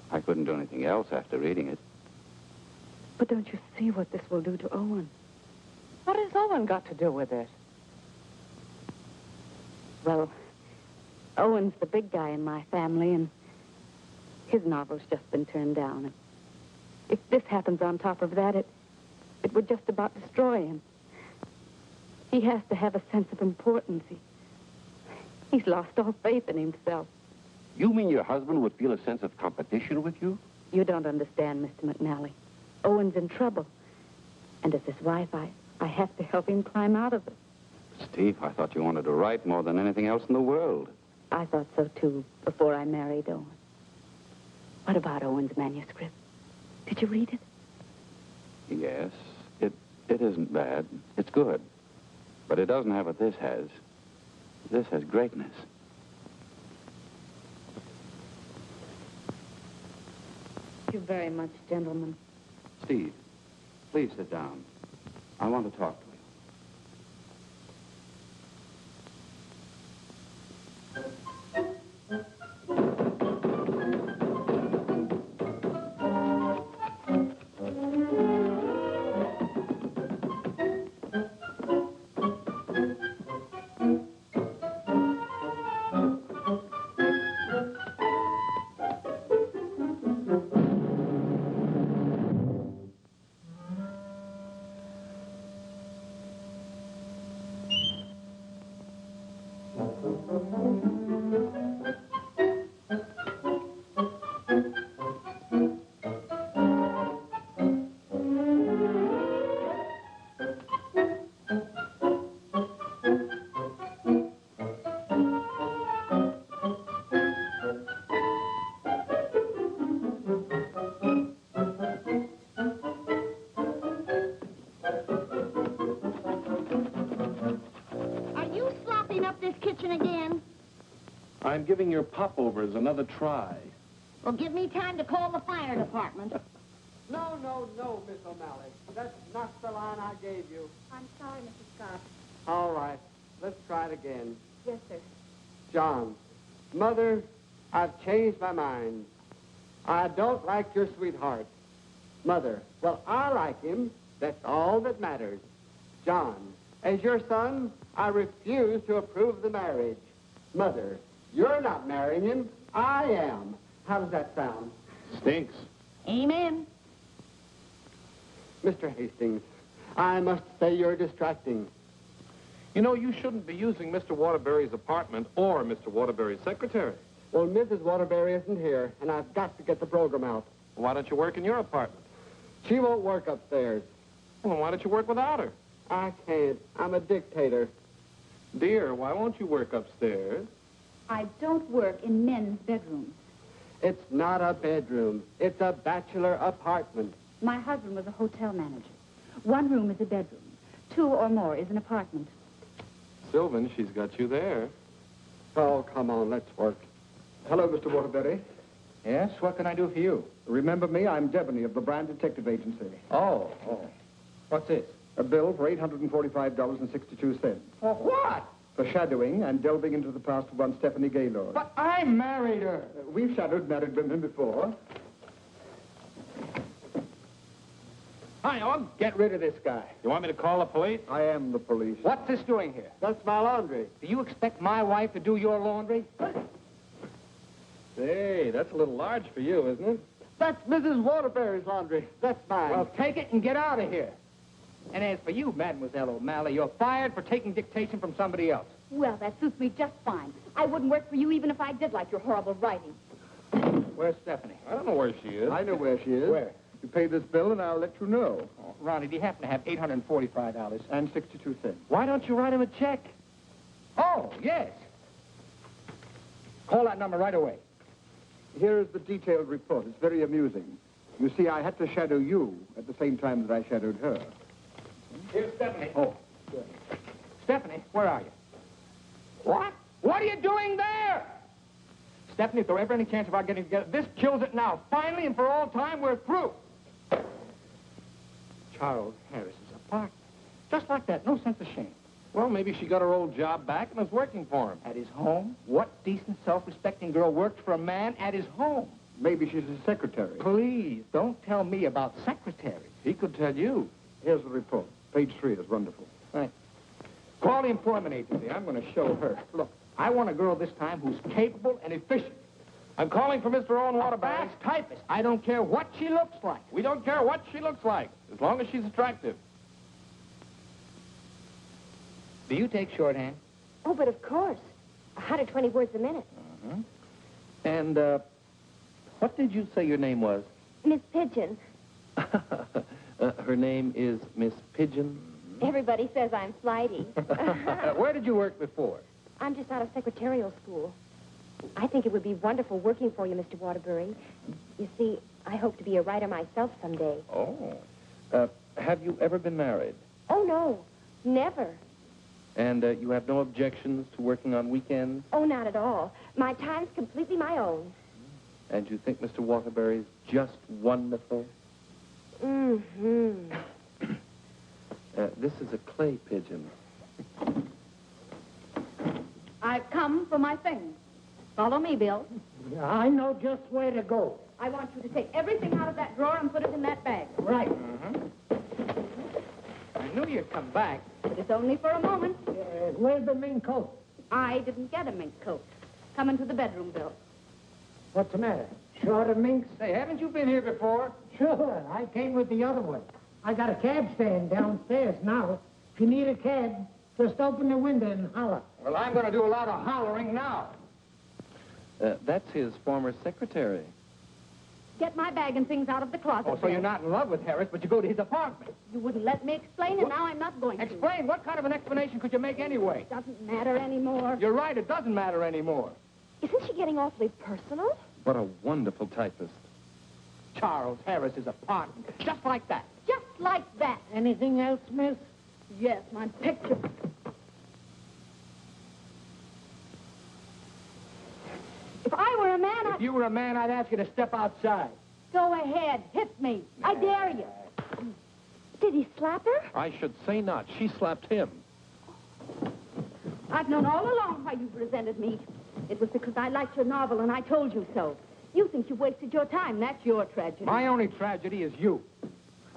I couldn't do anything else after reading it. But don't you see what this will do to Owen? What has Owen got to do with it? Well, Owen's the big guy in my family, and his novel's just been turned down. And if this happens on top of that, it would just about destroy him. He has to have a sense of importance. He's lost all faith in himself. You mean your husband would feel a sense of competition with you? You don't understand, Mr. McNally. Owen's in trouble. And as his wife, I I have to help him climb out of it. Steve, I thought you wanted to write more than anything else in the world. I thought so, too, before I married Owen. What about Owen's manuscript? Did you read it? Yes, it isn't bad. It's good. But it doesn't have what this has. This has greatness. Thank you very much, gentlemen. Steve, please sit down. I want to talk to you. I'm giving your popovers another try. Well, give me time to call the fire department. No, Miss O'Malley. That's not the line I gave you. I'm sorry, Mrs. Scott. All right. Let's try it again. Yes, sir. John, Mother, I've changed my mind. I don't like your sweetheart. Mother, well, I like him. That's all that matters. John, as your son, I refuse to approve the marriage. Mother, you're not marrying him. I am. How does that sound? Stinks. Amen. Mr. Hastings, I must say you're distracting. You know, you shouldn't be using Mr. Waterbury's apartment or Mr. Waterbury's secretary. Well, Mrs. Waterbury isn't here, and I've got to get the program out. Why don't you work in your apartment? She won't work upstairs. Well, why don't you work without her? I can't. I'm a dictator. Dear, why won't you work upstairs? I don't work in men's bedrooms. It's not a bedroom. It's a bachelor apartment. My husband was a hotel manager. One room is a bedroom. 2 or more is an apartment. Sylvan, she's got you there. Oh, come on, let's work. Hello, Mr. Waterbury. Yes? What can I do for you? Remember me? I'm Debony of the Brand Detective Agency. Oh. What's this? A bill for $845.62. For what? For shadowing and delving into the past of one Stephanie Gaylord. But I married her. We've shadowed married women before. Hi, Owen. Get rid of this guy. You want me to call the police? I am the police. What's this doing here? That's my laundry. Do you expect my wife to do your laundry? Hey, that's a little large for you, isn't it? That's Mrs. Waterbury's laundry. That's mine. Well, take it and get out of here. And as for you, Mademoiselle O'Malley, you're fired for taking dictation from somebody else. Well, that suits me just fine. I wouldn't work for you even if I did like your horrible writing. Where's Stephanie? I don't know where she is. I know where she is. Where? You pay this bill and I'll let you know. Oh, Ronnie, do you happen to have $845? And 62 cents. Why don't you write him a check? Oh, yes. Call that number right away. Here is the detailed report. It's very amusing. You see, I had to shadow you at the same time that I shadowed her. Here's Stephanie. Oh, good. Stephanie, where are you? What? What are you doing there? Stephanie, if there were ever any chance of our getting together, this kills it now. Finally and for all time, we're through. Charles Harris's apartment. Just like that. No sense of shame. Well, maybe she got her old job back and is working for him. At his home? What decent, self-respecting girl worked for a man at his home? Maybe she's a secretary. Please, don't tell me about secretaries. He could tell you. Here's the report. Page 3 is wonderful. Right. Call the employment agency. I'm going to show her. Look, I want a girl this time who's capable and efficient. I'm calling for Mr. Owen Waterbury. A fast typist. I don't care what she looks like. We don't care what she looks like, as long as she's attractive. Do you take shorthand? Oh, but of course. 120 words a minute. Uh-huh. And, what did you say your name was? Miss Pigeon. Her name is Miss Pigeon? Everybody says I'm flighty. Where did you work before? I'm just out of secretarial school. I think it would be wonderful working for you, Mr. Waterbury. You see, I hope to be a writer myself someday. Oh. Have you ever been married? Oh, no. Never. And you have no objections to working on weekends? Oh, not at all. My time's completely my own. And you think Mr. Waterbury's just wonderful? Mm-hmm. This is a clay pigeon. I've come for my things. Follow me, Bill. I know just where to go. I want you to take everything out of that drawer and put it in that bag. Right. I knew you'd come back. But it's only for a moment. Where's the mink coat? I didn't get a mink coat. Come into the bedroom, Bill. What's the matter? Short of minks? Say, haven't you been here before? Sure. I came with the other one. I got a cab stand downstairs now. If you need a cab, just open the window and holler. Well, I'm going to do a lot of hollering now. That's his former secretary. Get my bag and things out of the closet. Oh, so you're not in love with Harris, but you go to his apartment. You wouldn't let me explain, and now I'm not going to. Explain? What kind of an explanation could you make anyway? It doesn't matter anymore. You're right, it doesn't matter anymore. Isn't she getting awfully personal? What a wonderful typist. Charles Harris's apartment. Just like that. Just like that. Anything else, miss? Yes, my picture. If I were a man, If you were a man, I'd ask you to step outside. Go ahead. Hit me. I dare you. Did he slap her? I should say not. She slapped him. I've known all along why you resented me. It was because I liked your novel, and I told you so. You think you wasted your time. That's your tragedy. My only tragedy is you.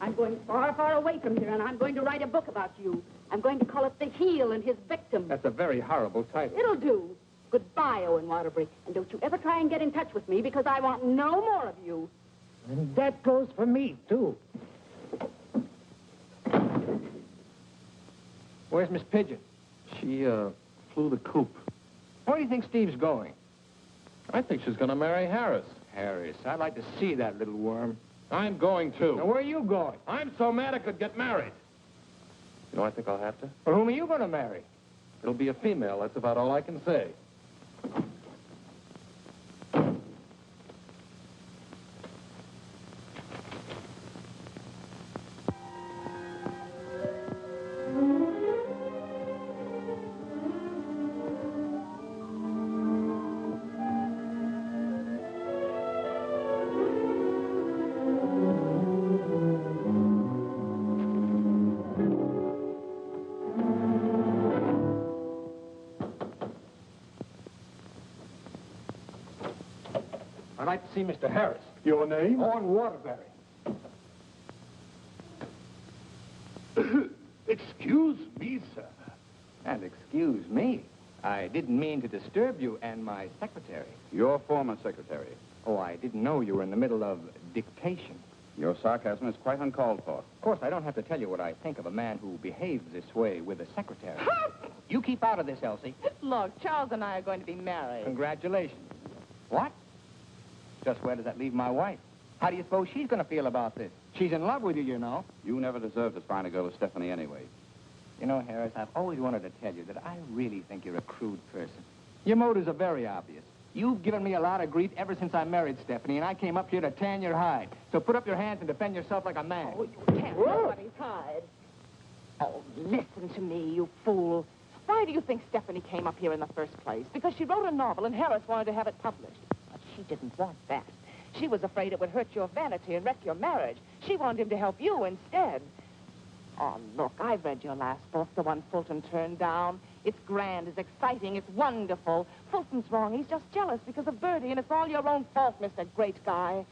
I'm going far, far away from here, and I'm going to write a book about you. I'm going to call it The Heel and His Victim. That's a very horrible title. It'll do. Goodbye, Owen Waterbury. And don't you ever try and get in touch with me, because I want no more of you. And that goes for me, too. Where's Miss Pigeon? She, flew the coop. Where do you think Steve's going? I think she's going to marry Harris. Harris. I'd like to see that little worm. I'm going to. Now, where are you going? I'm so mad I could get married. You know, I think I'll have to. Well, whom are you going to marry? It'll be a female. That's about all I can say. I'd like to see Mr. Harris. Your name? Owen Waterbury. Excuse me, sir. And excuse me. I didn't mean to disturb you and my secretary. Your former secretary. Oh, I didn't know you were in the middle of dictation. Your sarcasm is quite uncalled for. Of course, I don't have to tell you what I think of a man who behaves this way with a secretary. You keep out of this, Elsie. Look, Charles and I are going to be married. Congratulations. What? Just where does that leave my wife? How do you suppose she's going to feel about this? She's in love with you, you know. You never deserved as fine a girl as Stephanie anyway. You know, Harris, I've always wanted to tell you that I really think you're a crude person. Your motives are very obvious. You've given me a lot of grief ever since I married Stephanie, and I came up here to tan your hide. So put up your hands and defend yourself like a man. Oh, you can't nobody's hide. Oh, listen to me, you fool. Why do you think Stephanie came up here in the first place? Because she wrote a novel and Harris wanted to have it published. But she didn't want that. She was afraid it would hurt your vanity and wreck your marriage. She wanted him to help you instead. Oh, look, I've read your last book, the one Fulton turned down. It's grand, it's exciting, it's wonderful. Fulton's wrong. He's just jealous because of Bertie, and it's all your own fault, Mr. Great Guy.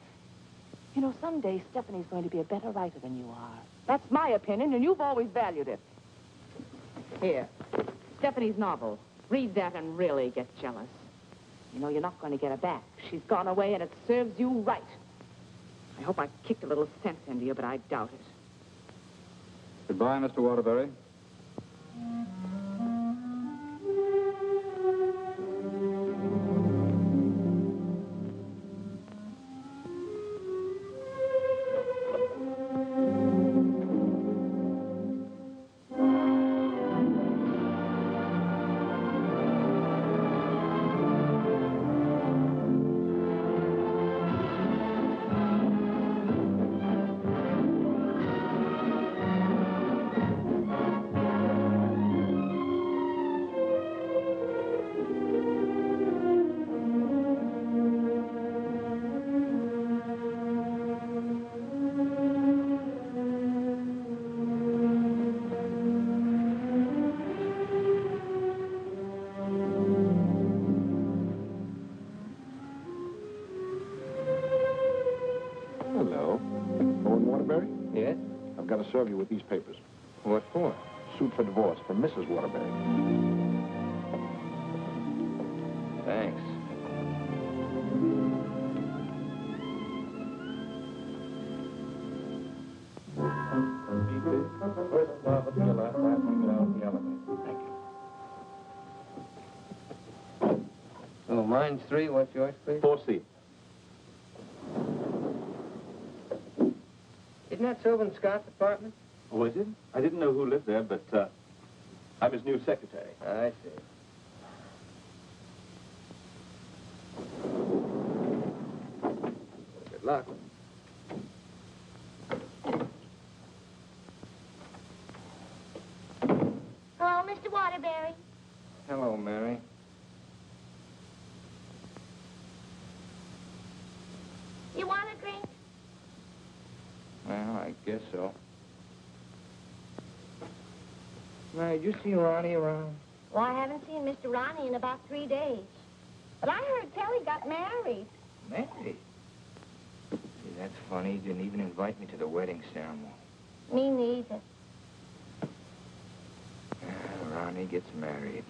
You know, someday Stephanie's going to be a better writer than you are. That's my opinion, and you've always valued it. Here, Stephanie's novel. Read that and really get jealous. You know, you're not going to get her back. She's gone away, and it serves you right. I hope I kicked a little sense into you, but I doubt it. Goodbye, Mr. Waterbury. Waterbury? Yes? I've got to serve you with these papers. What for? Suit for divorce from Mrs. Waterbury. Thanks. First love of your life, passing down the elevator. Thank you. Oh, mine's 3. What's yours, please? 4C. Isn't that Sylvan Scott's apartment? Oh, is it? I didn't know who lived there, but I'm his new secretary. I see. Good luck. Hello, Mr. Waterbury. Hello, Mary. You want a drink? Well, I guess so. Mary, did you see Ronnie around? Well, I haven't seen Mr. Ronnie in about 3 days. But I heard Telly got married. Married? See, that's funny. He didn't even invite me to the wedding ceremony. Me neither. Ronnie gets married.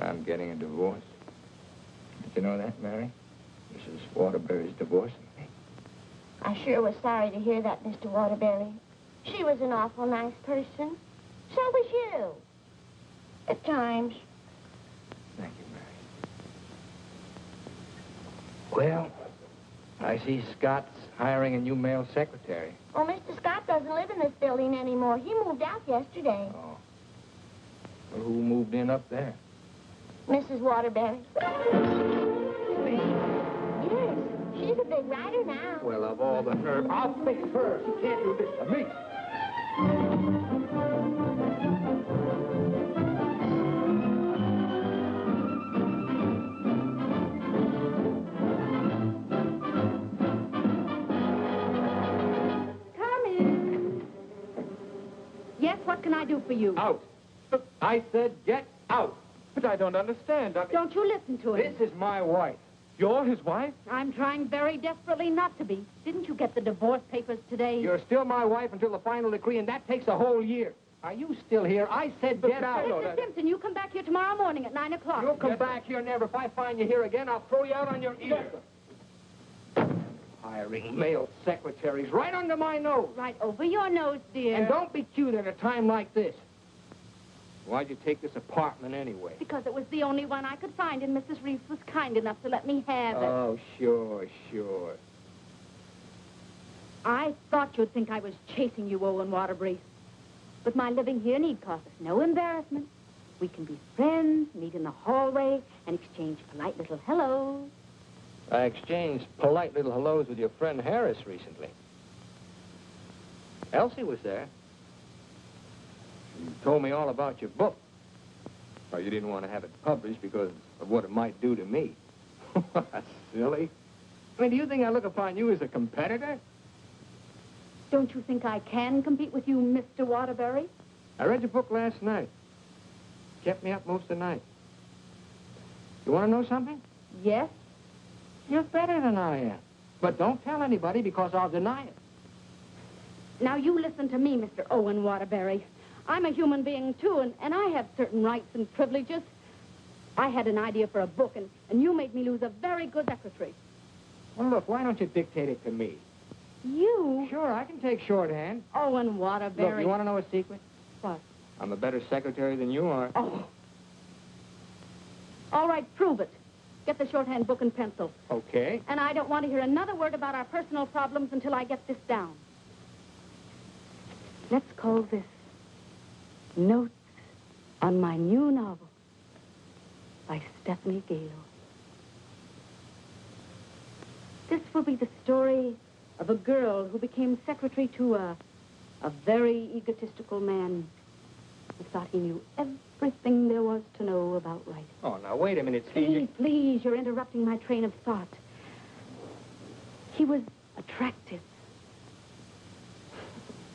I'm getting a divorce. Did you know that, Mary? Mrs. Waterbury's divorcing me. I sure was sorry to hear that, Mr. Waterbury. She was an awful nice person. So was you. At times. Thank you, Mary. Well, I see Scott's hiring a new male secretary. Well, Mr. Scott doesn't live in this building anymore. He moved out yesterday. Oh. Well, who moved in up there? Mrs. Waterbury. Yes, she's a big writer now. Well, of all the nerve, I'll fix her. She can't do this to me. Yes, what can I do for you? Out. I said get out. But I don't understand. Don't you listen to him. This is my wife. You're his wife? I'm trying very desperately not to be. Didn't you get the divorce papers today? You're still my wife until the final decree, and that takes a whole year. Are you still here? I said get out. Mr. Simpson, you come back here tomorrow morning at 9 o'clock. You'll come back here never. If I find you here again, I'll throw you out on your ear. Hiring male secretaries right under my nose. Right over your nose, dear. And don't be cute at a time like this. Why'd you take this apartment anyway? Because it was the only one I could find, and Mrs. Reeves was kind enough to let me have it. Oh, sure, sure. I thought you'd think I was chasing you, Owen Waterbury. But my living here need cause us no embarrassment. We can be friends, meet in the hallway, and exchange polite little hellos. I exchanged polite little hellos with your friend Harris recently. Elsie was there. You told me all about your book. Well, you didn't want to have it published because of what it might do to me. That's silly. I mean, do you think I look upon you as a competitor? Don't you think I can compete with you, Mr. Waterbury? I read your book last night. Kept me up most of the night. You want to know something? Yes. You're better than I am. But don't tell anybody because I'll deny it. Now, you listen to me, Mr. Owen Waterbury. I'm a human being, too, and I have certain rights and privileges. I had an idea for a book, and you made me lose a very good secretary. Well, look, why don't you dictate it to me? You? Sure, I can take shorthand. Owen Waterbury. Look, you want to know a secret? What? I'm a better secretary than you are. Oh. All right, prove it. Get the shorthand book and pencil. Okay. And I don't want to hear another word about our personal problems until I get this down. Let's call this Notes on My New Novel by Stephanie Gaylord. This will be the story of a girl who became secretary to a very egotistical man who thought he knew everything there was to know about writing. Oh, now, wait a minute, Please, please, you're interrupting my train of thought. He was attractive.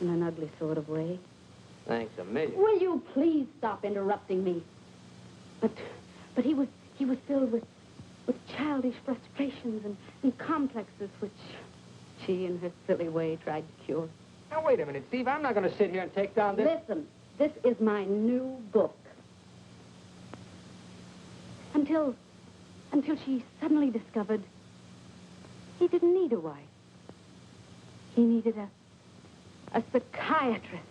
In an ugly sort of way. Thanks a million. Will you please stop interrupting me? But he was filled with childish frustrations and complexes which She, in her silly way, tried to cure. Now, wait a minute, Steve. I'm not going to sit here and take down this... Listen, this is my new book. Until she suddenly discovered he didn't need a wife. He needed a psychiatrist.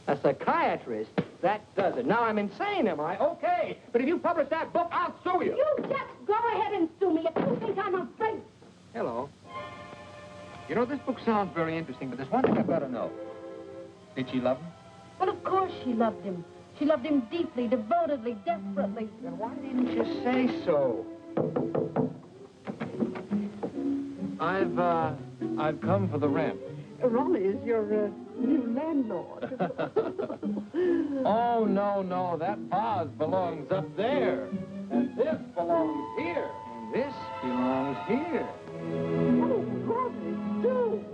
A psychiatrist? That does it. Now I'm insane, am I? Okay. But if you publish that book, I'll sue you. You just go ahead and sue me if you think I'm afraid. Hello. You know, this book sounds very interesting, but there's one thing I've got to know. Did she love him? Well, of course she loved him. She loved him deeply, devotedly, desperately. Then why didn't you say so? I've come for the rent. Ronnie is your new landlord. Oh, no, that vase belongs up there. And this belongs here. And this belongs here. Oh, Ronnie, do!